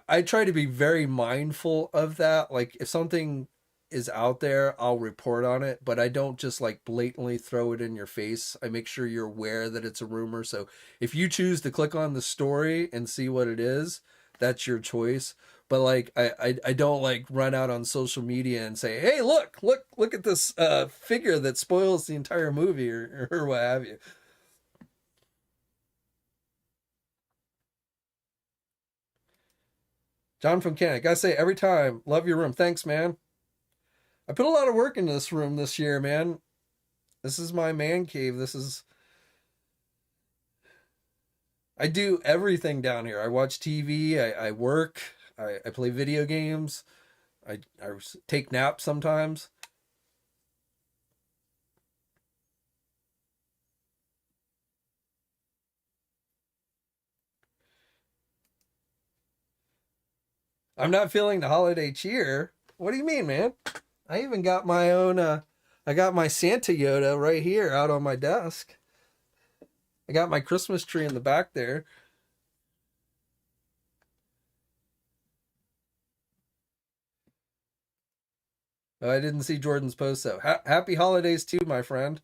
S1: I try to be very mindful of that. Like if something is out there, I'll report on it, but I don't just like blatantly throw it in your face. I make sure you're aware that it's a rumor. So if you choose to click on the story and see what it is, that's your choice. But like I don't like run out on social media and say, hey, look at this figure that spoils the entire movie, or what have you. John from Canada. Gotta say, every time, love your room. Thanks, man. I put a lot of work into this room this year, man. This is my man cave. I do everything down here. I watch TV, I work, I play video games, I take naps sometimes. I'm not feeling the holiday cheer. What do you mean, man? I even got my own, I got my Santa Yoda right here out on my desk. I got my Christmas tree in the back there. Oh, I didn't see Jordan's post though. Happy holidays too, my friend.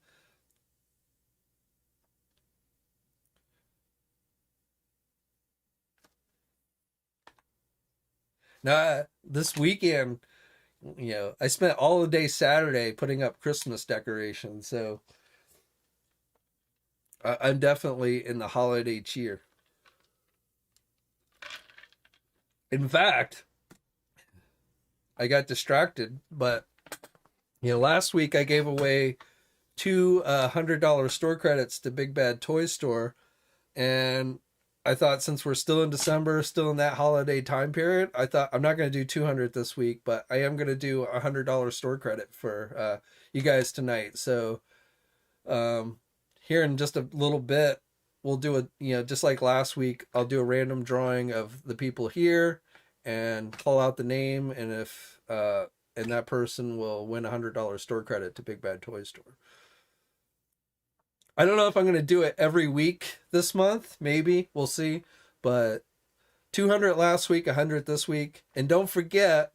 S1: Now, this weekend, I spent all the day Saturday putting up Christmas decorations, so I'm definitely in the holiday cheer. In fact, I got distracted, but last week I gave away two $100 store credits to Big Bad Toy Store, and I thought since we're still in December, still in that holiday time period, I thought I'm not going to do 200 this week, but I am going to do $100 store credit for you guys tonight. So um, here in just a little bit, we'll do a just like last week. I'll do a random drawing of the people here and call out the name, and if and that person will win $100 store credit to Big Bad Toy Store. I don't know if I'm going to do it every week this month. Maybe we'll see, but 200 last week, 100 this week, and don't forget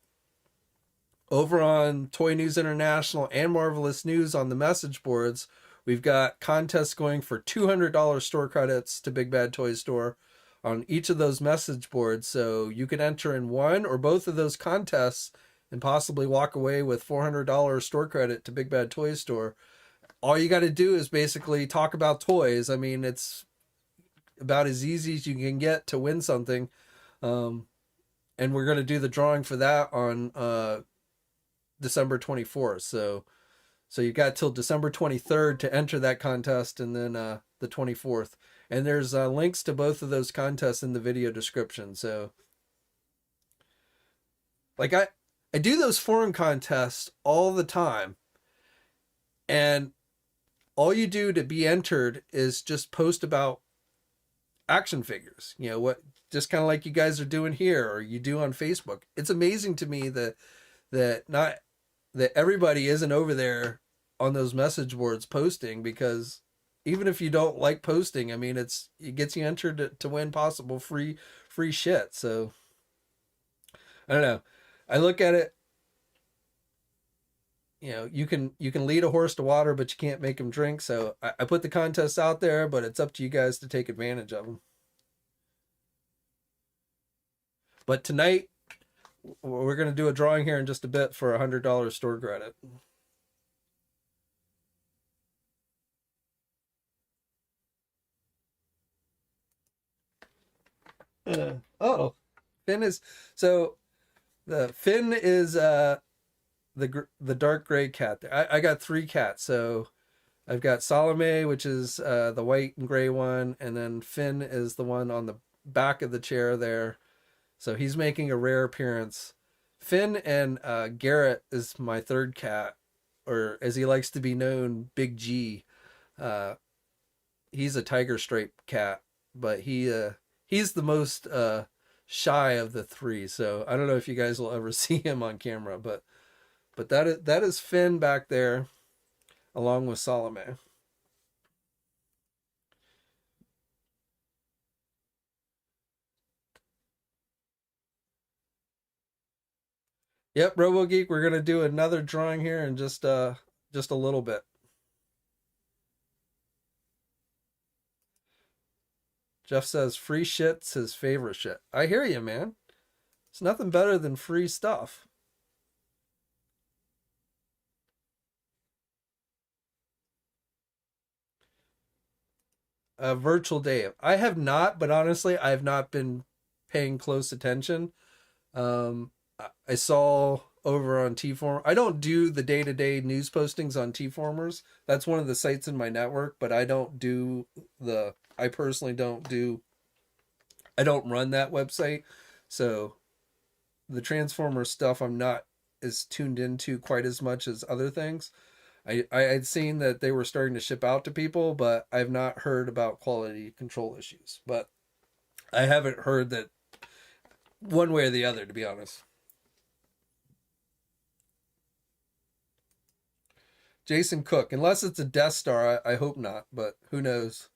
S1: over on Toy News International and Marvelous News on the message boards, we've got contests going for $200 store credits to Big Bad Toy Store on each of those message boards. So you can enter in one or both of those contests and possibly walk away with $400 store credit to Big Bad Toy Store. All you got to do is basically talk about toys. I mean, it's about as easy as you can get to win something. Um, and we're going to do the drawing for that on December 24th. So you got till December 23rd to enter that contest, and then the 24th. And there's links to both of those contests in the video description. So like I do those forum contests all the time, and all you do to be entered is just post about action figures. What, just kind of like you guys are doing here or you do on Facebook. It's amazing to me that not that everybody isn't over there on those message boards posting, because even if you don't like posting, I mean, it gets you entered to win possible free shit. So I don't know. I look at it, you can lead a horse to water, but you can't make him drink. So I put the contests out there, but it's up to you guys to take advantage of them. But tonight we're going to do a drawing here in just a bit for $100 store credit. Oh, Finn is so. The Finn is the dark gray cat. I got three cats, so I've got Salome, which is the white and gray one, and then Finn is the one on the back of the chair there. So he's making a rare appearance. Finn and Garrett is my third cat, or as he likes to be known, Big G. Uh, he's a tiger stripe cat, but he's the most shy of the three. So I don't know if you guys will ever see him on camera, but that is Finn back there, along with Salome. Yep, Robo Geek, we're gonna do another drawing here in just a little bit. Jeff says free shit's his favorite shit. I hear you, man. It's nothing better than free stuff. Virtual Dave. I have not, but honestly, I have not been paying close attention. I saw over on T-Form. I don't do the day-to-day news postings on T-Formers. That's one of the sites in my network, but I don't do the. I personally don't do. I don't run that website, so the Transformer stuff I'm not as tuned into quite as much as other things. I had seen that they were starting to ship out to people, but I've not heard about quality control issues. But I haven't heard that one way or the other, to be honest. Jason Cook, unless it's a Death Star, I hope not, but who knows?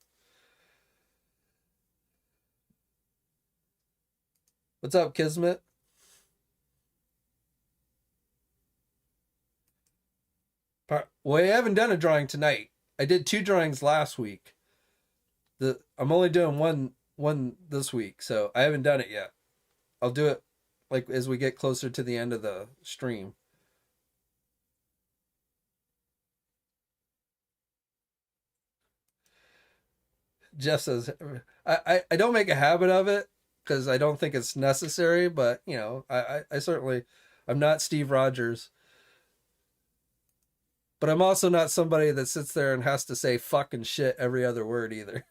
S1: What's up, Kismet? Well, I haven't done a drawing tonight. I did two drawings last week. I'm only doing one this week, so I haven't done it yet. I'll do it like as we get closer to the end of the stream. Jeff says, I don't make a habit of it because I don't think it's necessary, but I certainly, I'm not Steve Rogers, but I'm also not somebody that sits there and has to say fucking shit every other word either.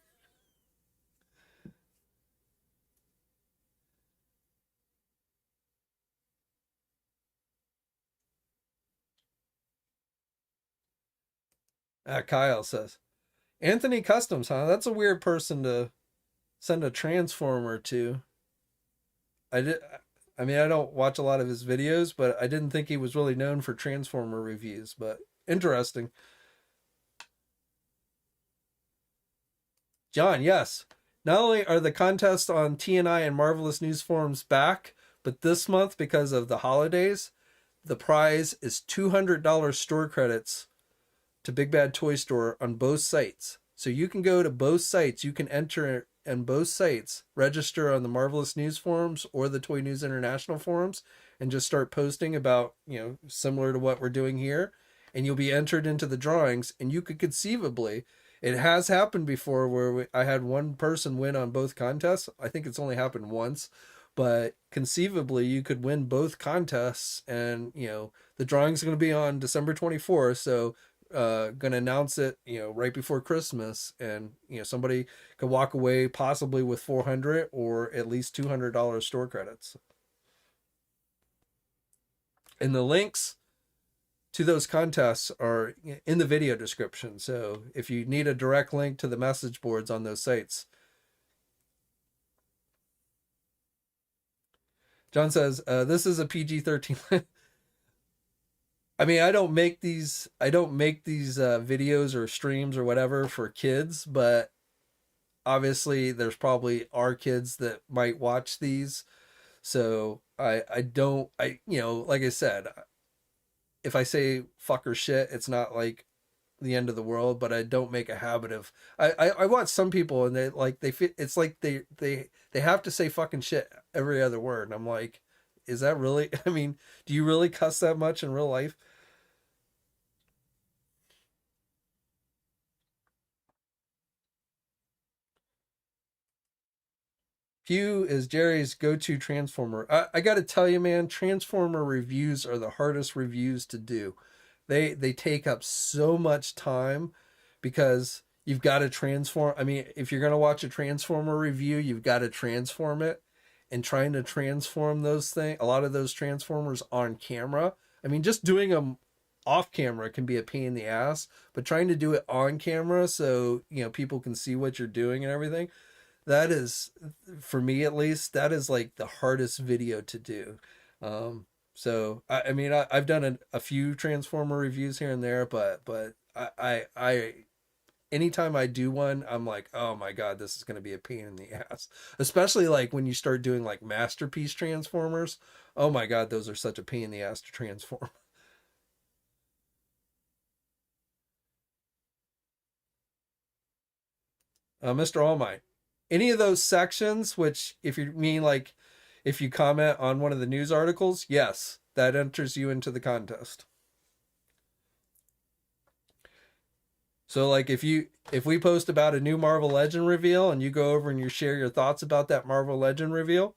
S1: Kyle says, Anthony Customs, huh? That's a weird person to send a transformer to. I did. I mean, I don't watch a lot of his videos, but I didn't think he was really known for transformer reviews. But interesting. John, yes. Not only are the contests on TNI and Marvelous News forums back, but this month, because of the holidays, the prize is $200 store credits to Big Bad Toy Store on both sites. So you can go to both sites. You can enter in both sites, register on the Marvelous News forums or the Toy News International forums, and just start posting about, similar to what we're doing here. And you'll be entered into the drawings. And you could conceivably, it has happened before where I had one person win on both contests. I think it's only happened once, but conceivably you could win both contests. And the drawing's going to be on December 24th, so gonna announce it right before Christmas, and somebody could walk away possibly with 400 or at least $200 store credits. And the links to those contests are in the video description, so if you need a direct link to the message boards on those sites. John says, this is a PG-13. I mean, I don't make these videos or streams or whatever for kids, but obviously there's probably our kids that might watch these. So I don't, like I said, if I say fuck or shit, it's not like the end of the world, but I don't make a habit of. I watch some people and they fit. It's like they have to say fucking shit every other word, and I'm like, is that really? I mean, do you really cuss that much in real life? Hugh is Jerry's go-to Transformer. I got to tell you, man, Transformer reviews are the hardest reviews to do. They take up so much time because you've got to transform. I mean, if you're going to watch a Transformer review, you've got to transform it, and trying to transform those things, a lot of those Transformers on camera. I mean, just doing them off camera can be a pain in the ass, but trying to do it on camera so, you know, people can see what you're doing and everything, that is, for me at least, that is like the hardest video to do. So I mean, I've done a few Transformer reviews here and there, but I anytime I do one, I'm like, oh my god, this is going to be a pain in the ass. Especially like when you start doing like masterpiece Transformers. Oh my god, those are such a pain in the ass to transform. Mr. All Might, any of those sections, which if you mean like if you comment on one of the news articles, yes, that enters you into the contest. So like if we post about a new Marvel Legend reveal and you go over and you share your thoughts about that Marvel Legend reveal,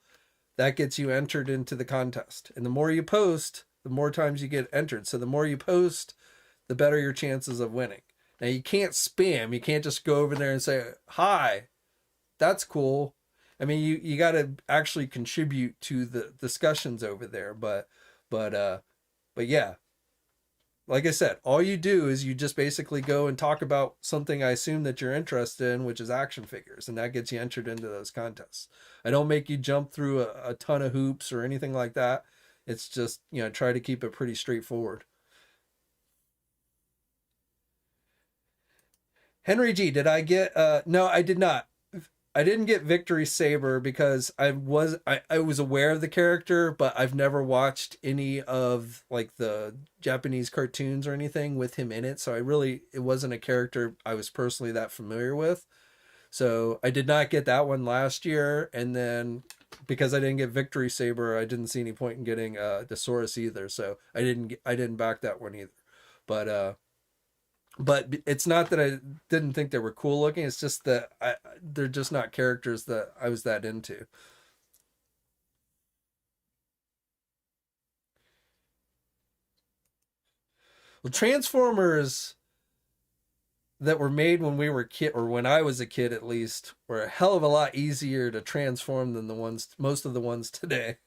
S1: that gets you entered into the contest. And the more you post, the more times you get entered. So the more you post, the better your chances of winning. Now you can't spam. You can't just go over there and say, "Hi, that's cool." I mean, you got to actually contribute to the discussions over there. But but yeah, like I said, all you do is you just basically go and talk about something I assume that you're interested in, which is action figures, and that gets you entered into those contests. I don't make you jump through a ton of hoops or anything like that. It's just, you know, try to keep it pretty straightforward. Henry G, did I get no, I did not. I didn't get Victory Saber because I was aware of the character, but I've never watched any of like the Japanese cartoons or anything with him in it. So it wasn't a character I was personally that familiar with. So I did not get that one last year, and then because I didn't get Victory Saber, I didn't see any point in getting Thesaurus either. So I didn't back that one either. But but it's not that I didn't think they were cool looking. It's just that they're just not characters that I was that into. Well, Transformers that were made when we were kid, or when I was a kid at least, were a hell of a lot easier to transform than the ones, most of the ones today.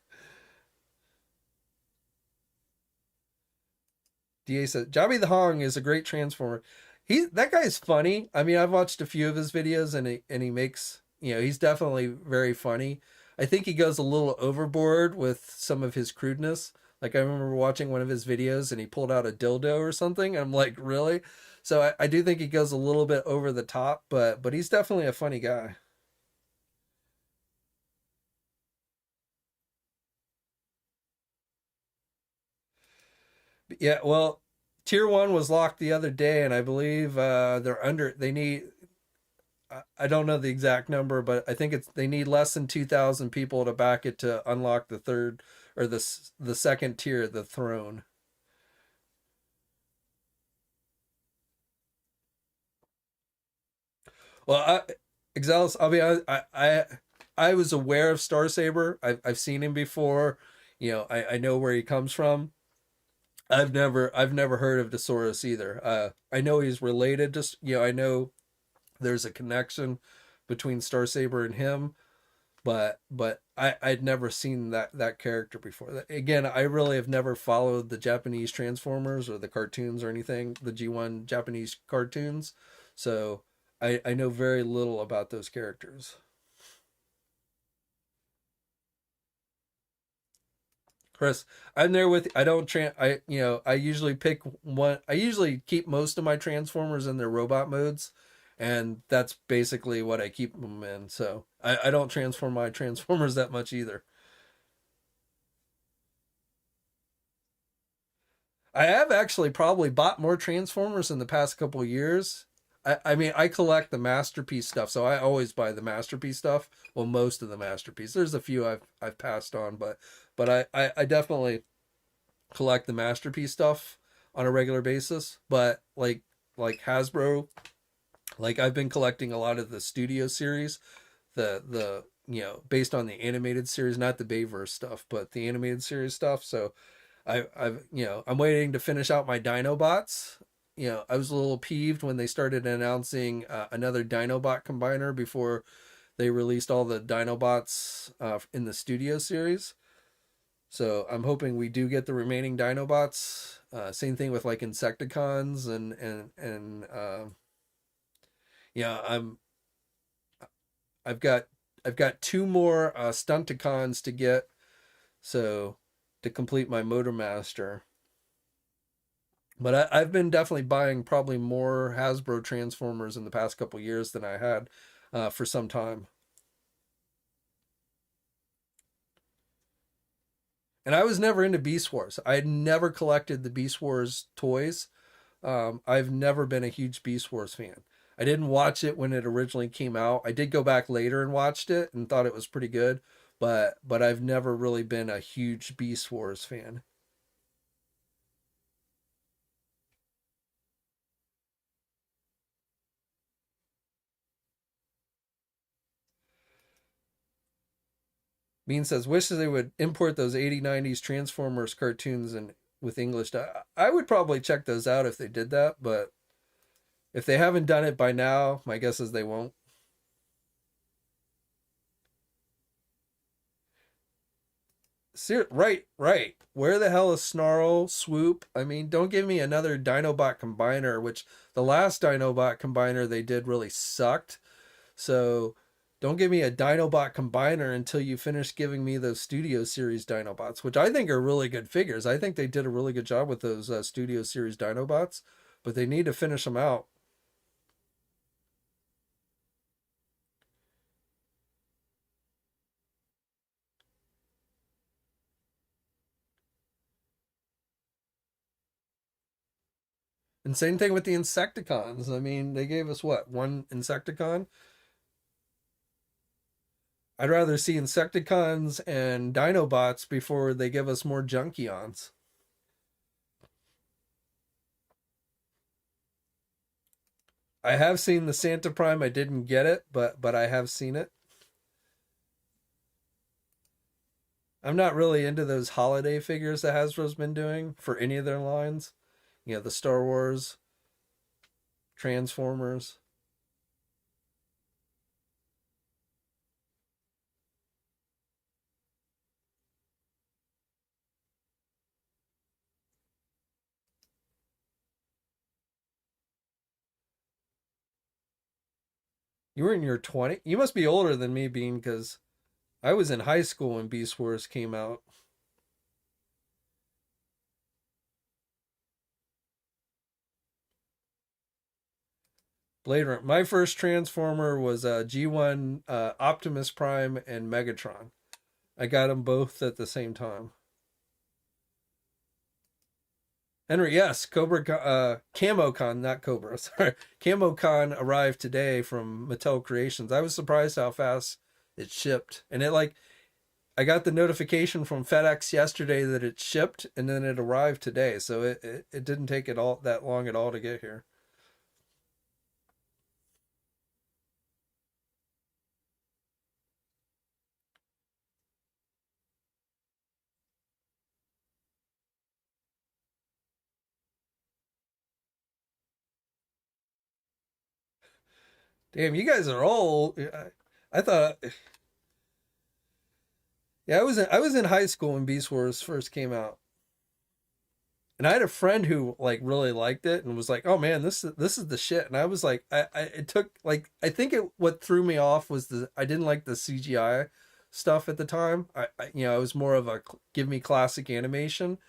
S1: Da said Jobby the Hong is a great transformer. That guy's funny. I mean, I've watched a few of his videos, and he makes, you know, he's definitely very funny. I think he goes a little overboard with some of his crudeness. Like I remember watching one of his videos and he pulled out a dildo or something. I'm like, really? So I do think he goes a little bit over the top, but he's definitely a funny guy. But yeah, well, tier one was locked the other day, and I believe they're under. They need. I don't know the exact number, but I think they need less than 2,000 people to back it to unlock the third or the second tier, the throne. Well, Exelis, I'll be honest, I was aware of Star Saber. I've seen him before. You know, I know where he comes from. I've never heard of Desaurus either. I know he's related to, you know, I know there's a connection between Star Saber and him, but I'd never seen that character before. Again, I really have never followed the Japanese Transformers or the cartoons or anything, the G1 Japanese cartoons. So I know very little about those characters. Chris, I'm there with. I don't. I you know. I usually pick one. I usually keep most of my Transformers in their robot modes, and that's basically what I keep them in. So I don't transform my Transformers that much either. I have actually probably bought more Transformers in the past couple of years. I mean, I collect the masterpiece stuff, so I always buy the masterpiece stuff. Well, most of the masterpiece. There's a few I've passed on, but I definitely collect the masterpiece stuff on a regular basis. But like Hasbro, like I've been collecting a lot of the Studio series, the based on the animated series, not the Bayverse stuff, but the animated series stuff. So I'm waiting to finish out my Dinobots. I was a little peeved when they started announcing another Dinobot combiner before they released all the Dinobots in the studio series. So I'm hoping we do get the remaining Dinobots. Same thing with like Insecticons and yeah, I've got I've got two more Stunticons to get, so to complete my Motormaster. But I've been definitely buying probably more Hasbro Transformers in the past couple years than I had for some time. And I was never into Beast Wars. I had never collected the Beast Wars toys. I've never been a huge Beast Wars fan. I didn't watch it when it originally came out. I did go back later and watched it and thought it was pretty good, but I've never really been a huge Beast Wars fan. Bean says, wishes they would import those 80s, 90s Transformers cartoons and with English. I would probably check those out if they did that, but if they haven't done it by now, my guess is they won't. Right, right. Where the hell is Snarl, Swoop? I mean, don't give me another Dinobot combiner, which the last Dinobot combiner they did really sucked. So don't give me a Dinobot combiner until you finish giving me those Studio Series Dinobots, which I think are really good figures. I think they did a really good job with those Studio Series Dinobots, but they need to finish them out. And same thing with the Insecticons. I mean, they gave us what, one Insecticon? I'd rather see Insecticons and Dinobots before they give us more Junkions. I have seen the Santa Prime. I didn't get it, but I have seen it. I'm not really into those holiday figures that Hasbro's been doing for any of their lines. The Star Wars, Transformers. You were in your 20. You must be older than me, Bean, because I was in high school when Beast Wars came out. Blade Runner. My first Transformer was G1 Optimus Prime and Megatron. I got them both at the same time. Henry, yes, CamoCon, not Cobra. Sorry, CamoCon arrived today from Mattel Creations. I was surprised how fast it shipped, and I got the notification from FedEx yesterday that it shipped, and then it arrived today. So it didn't take it all that long at all to get here. Damn, you guys are old. I thought, yeah, I was in high school when Beast Wars first came out. And I had a friend who like really liked it and was like, "Oh man, this is the shit." And I was like, I it took like I think it what threw me off was I didn't like the CGI stuff at the time. I was more of a give me classic animation.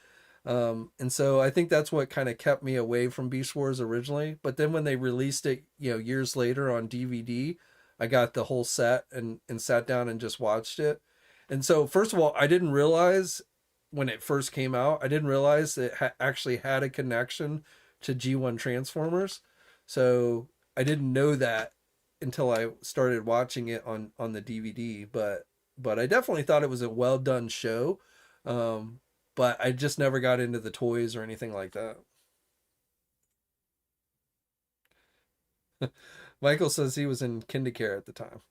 S1: And so I think that's what kind of kept me away from Beast Wars originally. But then when they released it, years later on DVD, I got the whole set and sat down and just watched it. And so first of all, I didn't realize when it first came out, I didn't realize it actually had a connection to G1 Transformers. So I didn't know that until I started watching it on the DVD. But I definitely thought it was a well done show. Um, but I just never got into the toys or anything like that. Michael says he was in kindergarten at the time.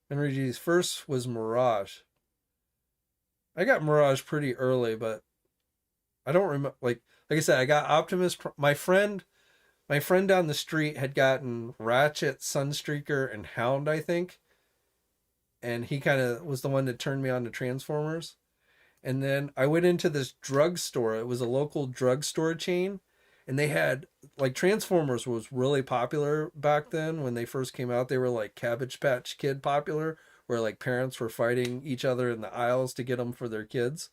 S1: Henry G's first was Mirage. I got Mirage pretty early, but I don't remember. Like I said, I got Optimus. My friend down the street had gotten Ratchet, Sunstreaker, and Hound, I think, and he kind of was the one that turned me on to Transformers. And then I went into this drugstore. It was a local drugstore chain, and they had like Transformers was really popular back then when they first came out. They were like Cabbage Patch Kid popular, where like parents were fighting each other in the aisles to get them for their kids.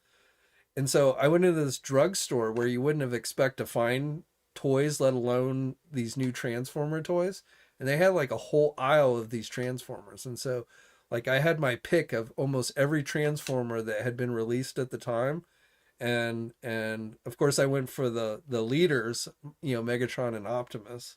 S1: And so I went into this drugstore where you wouldn't have expect to find toys, let alone these new Transformer toys. And they had like a whole aisle of these Transformers. And so like I had my pick of almost every Transformer that had been released at the time. And of course I went for the leaders, Megatron and Optimus.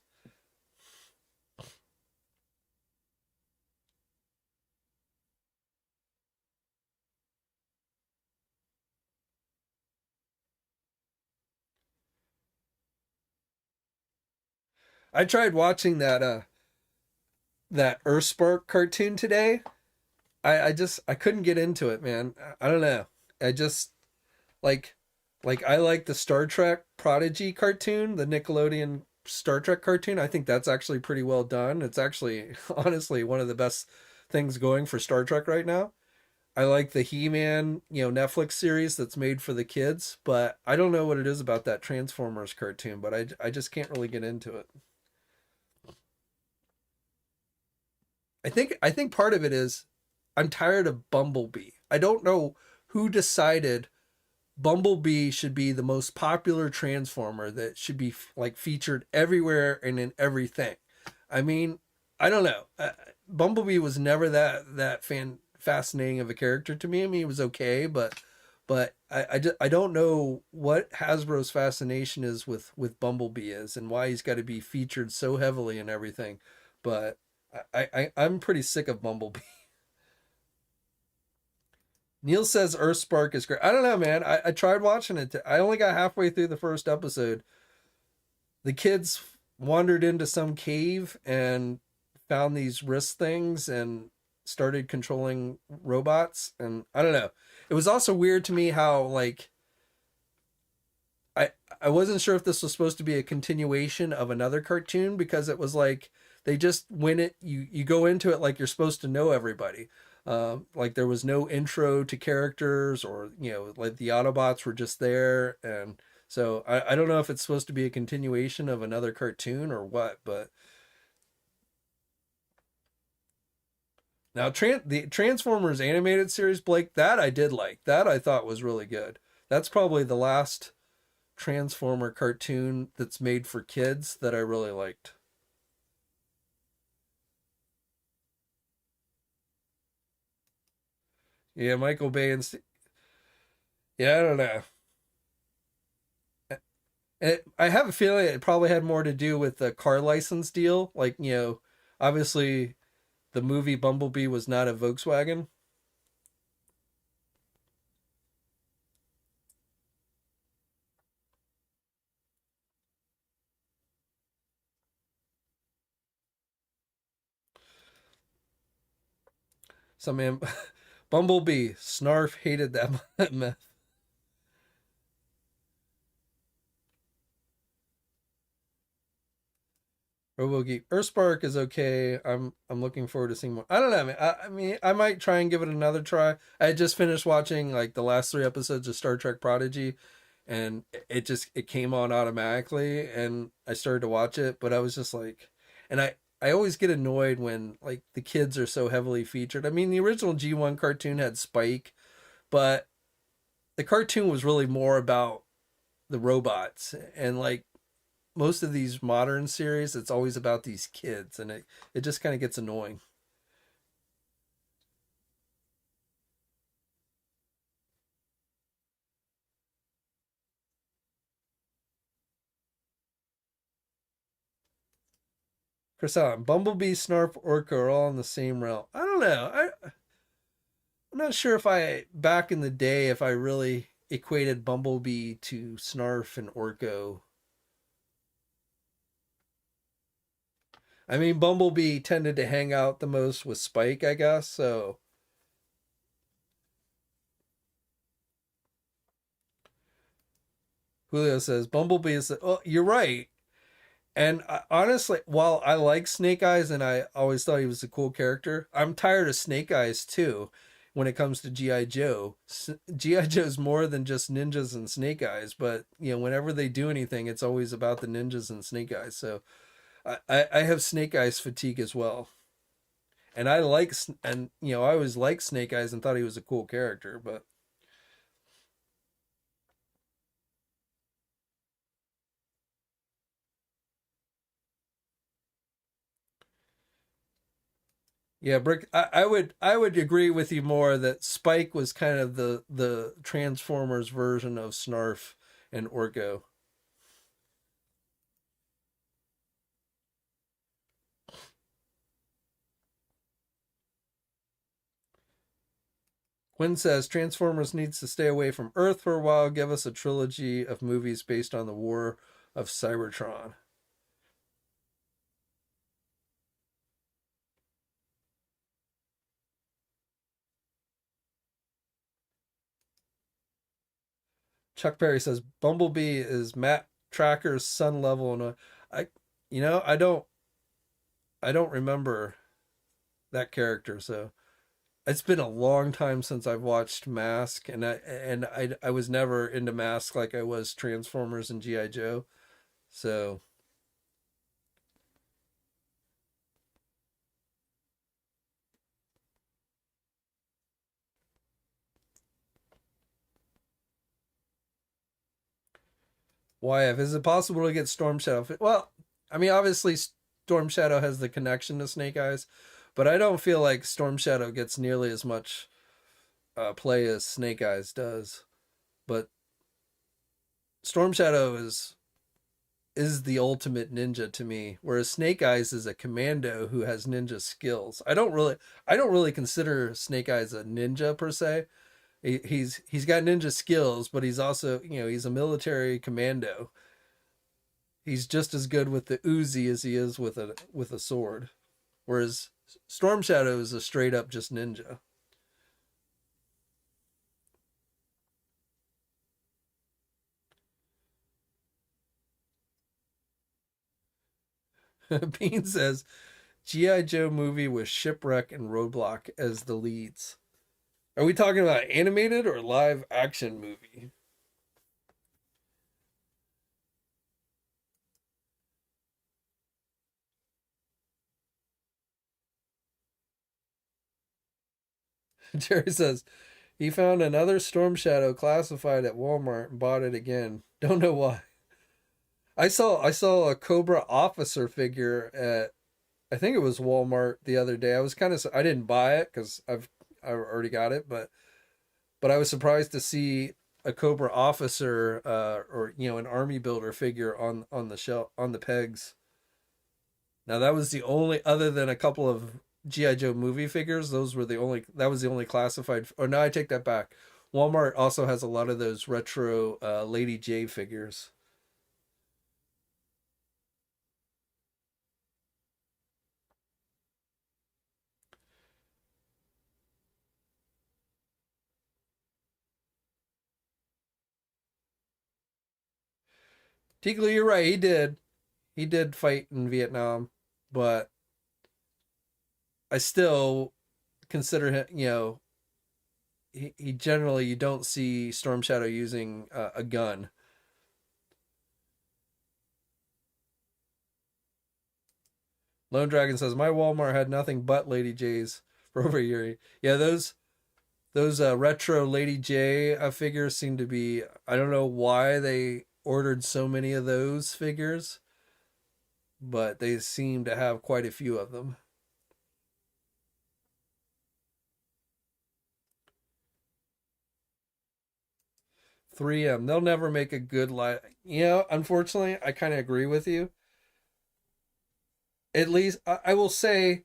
S1: I tried watching that Earthspark cartoon today. I couldn't get into it, man. I don't know. I just like I like the Star Trek Prodigy cartoon, the Nickelodeon Star Trek cartoon. I think that's actually pretty well done. It's actually honestly one of the best things going for Star Trek right now. I like the He-Man, Netflix series that's made for the kids, but I don't know what it is about that Transformers cartoon, but I just can't really get into it. I think part of it is I'm tired of Bumblebee. I don't know who decided Bumblebee should be the most popular Transformer that should be like featured everywhere and in everything. I mean, I don't know. Bumblebee was never that fascinating of a character to me. I mean, he was okay, but I don't know what Hasbro's fascination is with Bumblebee is and why he's got to be featured so heavily and everything. But I'm pretty sick of Bumblebee. Neil says Earthspark is great. I don't know, man. I tried watching it. I only got halfway through the first episode. The kids wandered into some cave and found these wrist things and started controlling robots. And I don't know. It was also weird to me how like I I wasn't sure if this was supposed to be a continuation of another cartoon because it was like they just went it you go into it like you're supposed to know everybody. Like there was no intro to characters or like the Autobots were just there, and so I don't know if it's supposed to be a continuation of another cartoon or what, but now the Transformers animated series, Blake, that I did like. That I thought was really good. That's probably the last Transformer cartoon that's made for kids that I really liked. Yeah, Michael Bay and yeah, I don't know. I have a feeling it probably had more to do with the car license deal. Like, obviously the movie Bumblebee was not a Volkswagen. So man, Bumblebee, Snarf hated that meth. RoboGeek. Earthspark is okay. I'm looking forward to seeing more. I don't know, man. I mean, I might try and give it another try. I had just finished watching like the last three episodes of Star Trek Prodigy, and it came on automatically, and I started to watch it, but I was just like, and I always get annoyed when like the kids are so heavily featured. I mean, the original G1 cartoon had Spike, but the cartoon was really more about the robots and like most of these modern series, it's always about these kids, and it just kind of gets annoying. Chris Allen, Bumblebee, Snarf, Orca are all in the same realm. I don't know. I'm not sure if I back in the day if I really equated Bumblebee to Snarf and Orco. I mean, Bumblebee tended to hang out the most with Spike, I guess. So Julio says Bumblebee is. Oh, you're right. And honestly, while I like Snake Eyes and I always thought he was a cool character, I'm tired of Snake Eyes too. When it comes to GI Joe, GI Joe's more than just ninjas and Snake Eyes. But whenever they do anything, it's always about the ninjas and Snake Eyes. So I have Snake Eyes fatigue as well. And I always liked Snake Eyes and thought he was a cool character. But yeah, Brick, I would agree with you more that Spike was kind of the Transformers version of Snarf and Orko. Quinn says Transformers needs to stay away from Earth for a while. Give us a trilogy of movies based on the War of Cybertron. Chuck Perry says Bumblebee is Matt Tracker's son level, and I, I don't remember that character. So it's been a long time since I've watched Mask, and I was never into Mask like I was Transformers and GI Joe. So YF, is it possible to get Storm Shadow? Well, I mean, obviously Storm Shadow has the connection to Snake Eyes, but I don't feel like Storm Shadow gets nearly as much play as Snake Eyes does. But Storm Shadow is the ultimate ninja to me, whereas Snake Eyes is a commando who has ninja skills. I don't really consider Snake Eyes a ninja per se. He's got ninja skills, but he's also he's a military commando. He's just as good with the Uzi as he is with a sword. Whereas Storm Shadow is a straight up just ninja. Bean says GI Joe movie with Shipwreck and Roadblock as the leads. Are we talking about animated or live action movie? Jerry says he found another Storm Shadow classified at Walmart and bought it again. Don't know why. I saw a Cobra officer figure at, I think it was Walmart the other day. I didn't buy it because I already got it, but I was surprised to see a Cobra officer or an army builder figure on the shelf on the pegs. Now that was the only, other than a couple of GI Joe movie figures. Those were the only. That was the only classified. Or no, I take that back. Walmart also has a lot of those retro Lady J figures. Tiegler, you're right. He did fight in Vietnam, but I still consider him. He generally, you don't see Storm Shadow using a gun. Lone Dragon says my Walmart had nothing but Lady J's for over a year. Yeah, those retro Lady J figures seem to be. I don't know why they ordered so many of those figures, but they seem to have quite a few of them. 3M, they'll never make a good live. Unfortunately, I kind of agree with you. At least I will say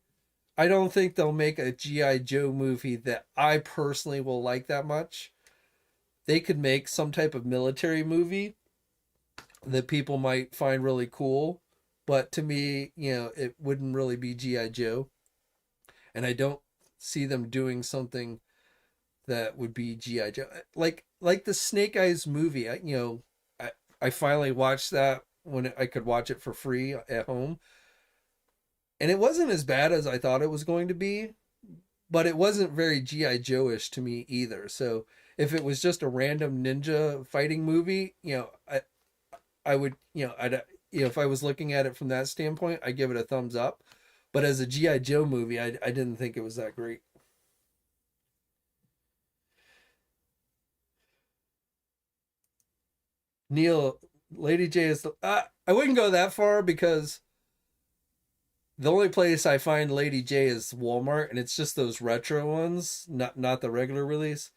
S1: I don't think they'll make a GI Joe movie that I personally will like that much. They could make some type of military movie that people might find really cool, but to me, it wouldn't really be GI Joe, and I don't see them doing something that would be GI Joe, like the Snake Eyes movie. I finally watched that when I could watch it for free at home, and it wasn't as bad as I thought it was going to be, but it wasn't very GI Joe-ish to me either. So if it was just a random ninja fighting movie, I would, if I was looking at it from that standpoint, I give it a thumbs up. But as a GI Joe movie, I didn't think it was that great. Neil, Lady J is I wouldn't go that far because the only place I find Lady J is Walmart, and it's just those retro ones, not the regular release.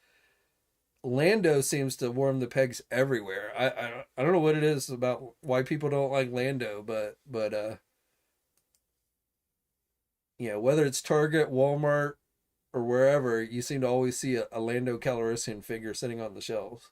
S1: Lando seems to warm the pegs everywhere. I don't know what it is about why people don't like Lando, but whether it's Target, Walmart, or wherever, you seem to always see a Lando Calrissian figure sitting on the shelves.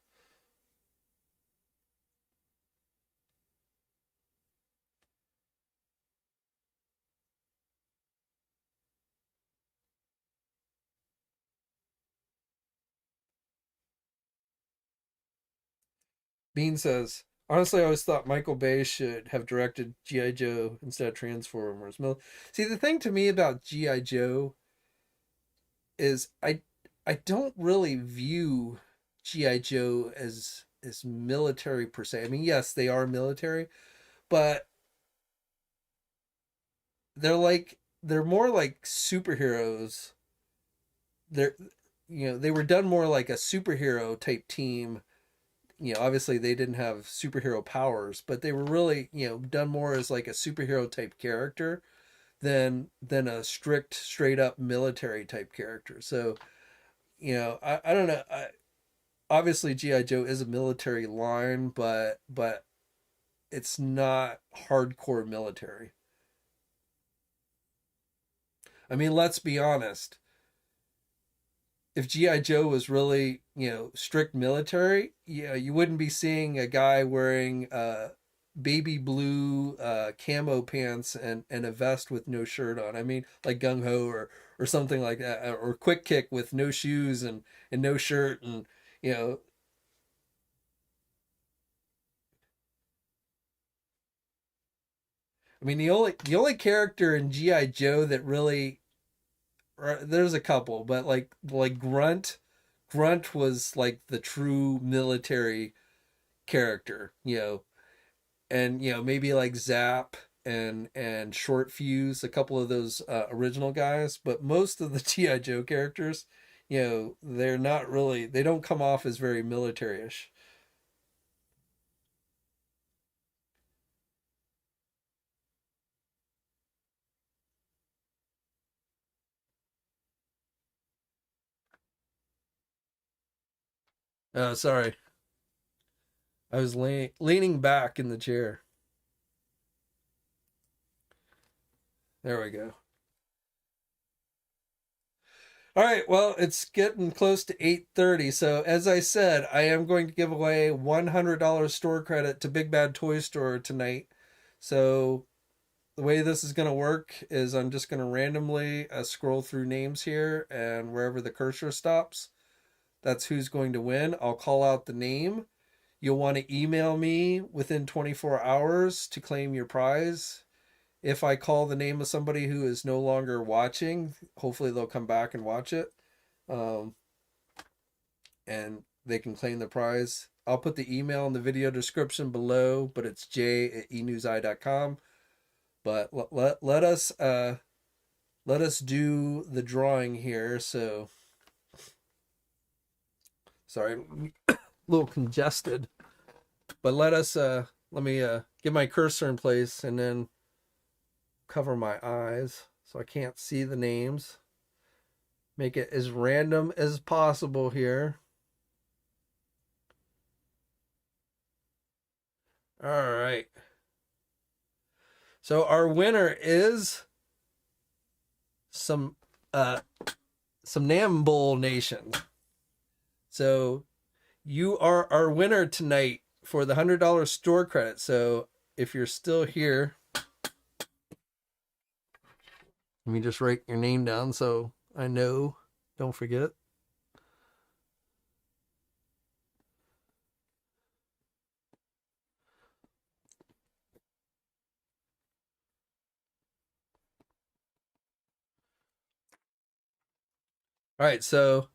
S1: Bean says, honestly, I always thought Michael Bay should have directed G.I. Joe instead of Transformers. See, the thing to me about G.I. Joe is I don't really view G.I. Joe as military per se. I mean, yes, they are military, but they're more like superheroes. They're they were done more like a superhero type team. Obviously they didn't have superhero powers, but they were really, done more as like a superhero type character than a strict straight up military type character. So, I don't know. Obviously GI Joe is a military line, but it's not hardcore military. I mean, let's be honest. If GI Joe was really, strict military, you wouldn't be seeing a guy wearing baby blue camo pants and a vest with no shirt on. I mean, like Gung Ho or something like that, or Quick Kick with no shoes and no shirt, and you know. I mean, the only character in GI Joe that really, there's a couple, but like Grunt was like the true military character, and maybe like Zap and Short Fuse, a couple of those original guys, but most of the GI Joe characters, they're not really, they don't come off as very military-ish. Oh, sorry, I was leaning back in the chair. There we go. All right, well, it's getting close to 8:30, so as I said, I am going to give away $100 store credit to Big Bad Toy Store tonight. So the way this is going to work is I'm just going to randomly scroll through names here, and wherever the cursor stops, that's who's going to win. I'll call out the name. You'll want to email me within 24 hours to claim your prize. If I call the name of somebody who is no longer watching, hopefully they'll come back and watch it, um, and they can claim the prize. I'll put the email in the video description below, but it's jay@enewseye.com. But let us do the drawing here. So sorry, a little congested, but let me get my cursor in place and then cover my eyes so I can't see the names. Make it as random as possible here. All right. So our winner is uh some Nambull Nation. So you are our winner tonight for the $100 store credit. So if you're still here, Let me just write your name down so I know. Don't forget. All right, so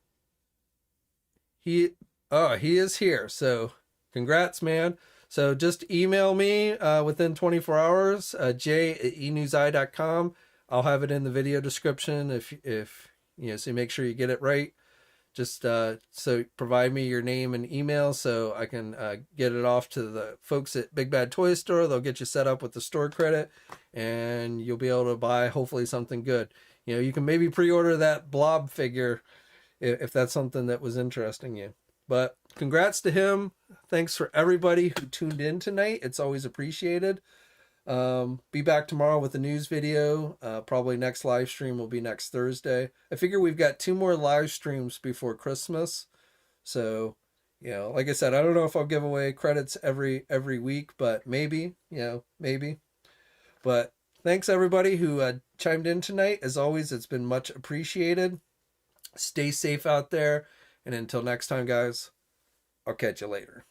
S1: he is here. So congrats, man. So just email me within 24 hours, jay@enewseye.com. I'll have it in the video description if so make sure you get it right. Just so provide me your name and email so I can get it off to the folks at Big Bad Toy Store. They'll get you set up with the store credit, and you'll be able to buy hopefully something good. You can maybe pre-order that blob figure if that's something that was interesting you. But congrats to him. Thanks for everybody who tuned in tonight. It's always appreciated. Be back tomorrow with a news video. Probably next live stream will be next Thursday. I figure we've got 2 more live streams before Christmas. So, like I said, I don't know if I'll give away credits every week, but maybe, maybe. But thanks everybody who chimed in tonight. As always, it's been much appreciated. Stay safe out there. And until next time, guys, I'll catch you later.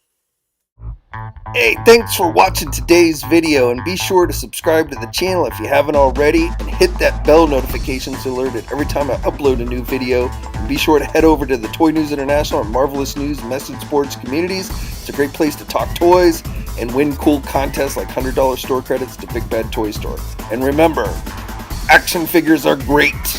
S2: Hey, thanks for watching today's video, and be sure to subscribe to the channel if you haven't already, and hit that bell notification so alerted every time I upload a new video. And be sure to head over to the Toy News International and Marvelous News message boards communities. It's a great place to talk toys and win cool contests like $100 store credits to Big Bad Toy Store. And remember, action figures are great.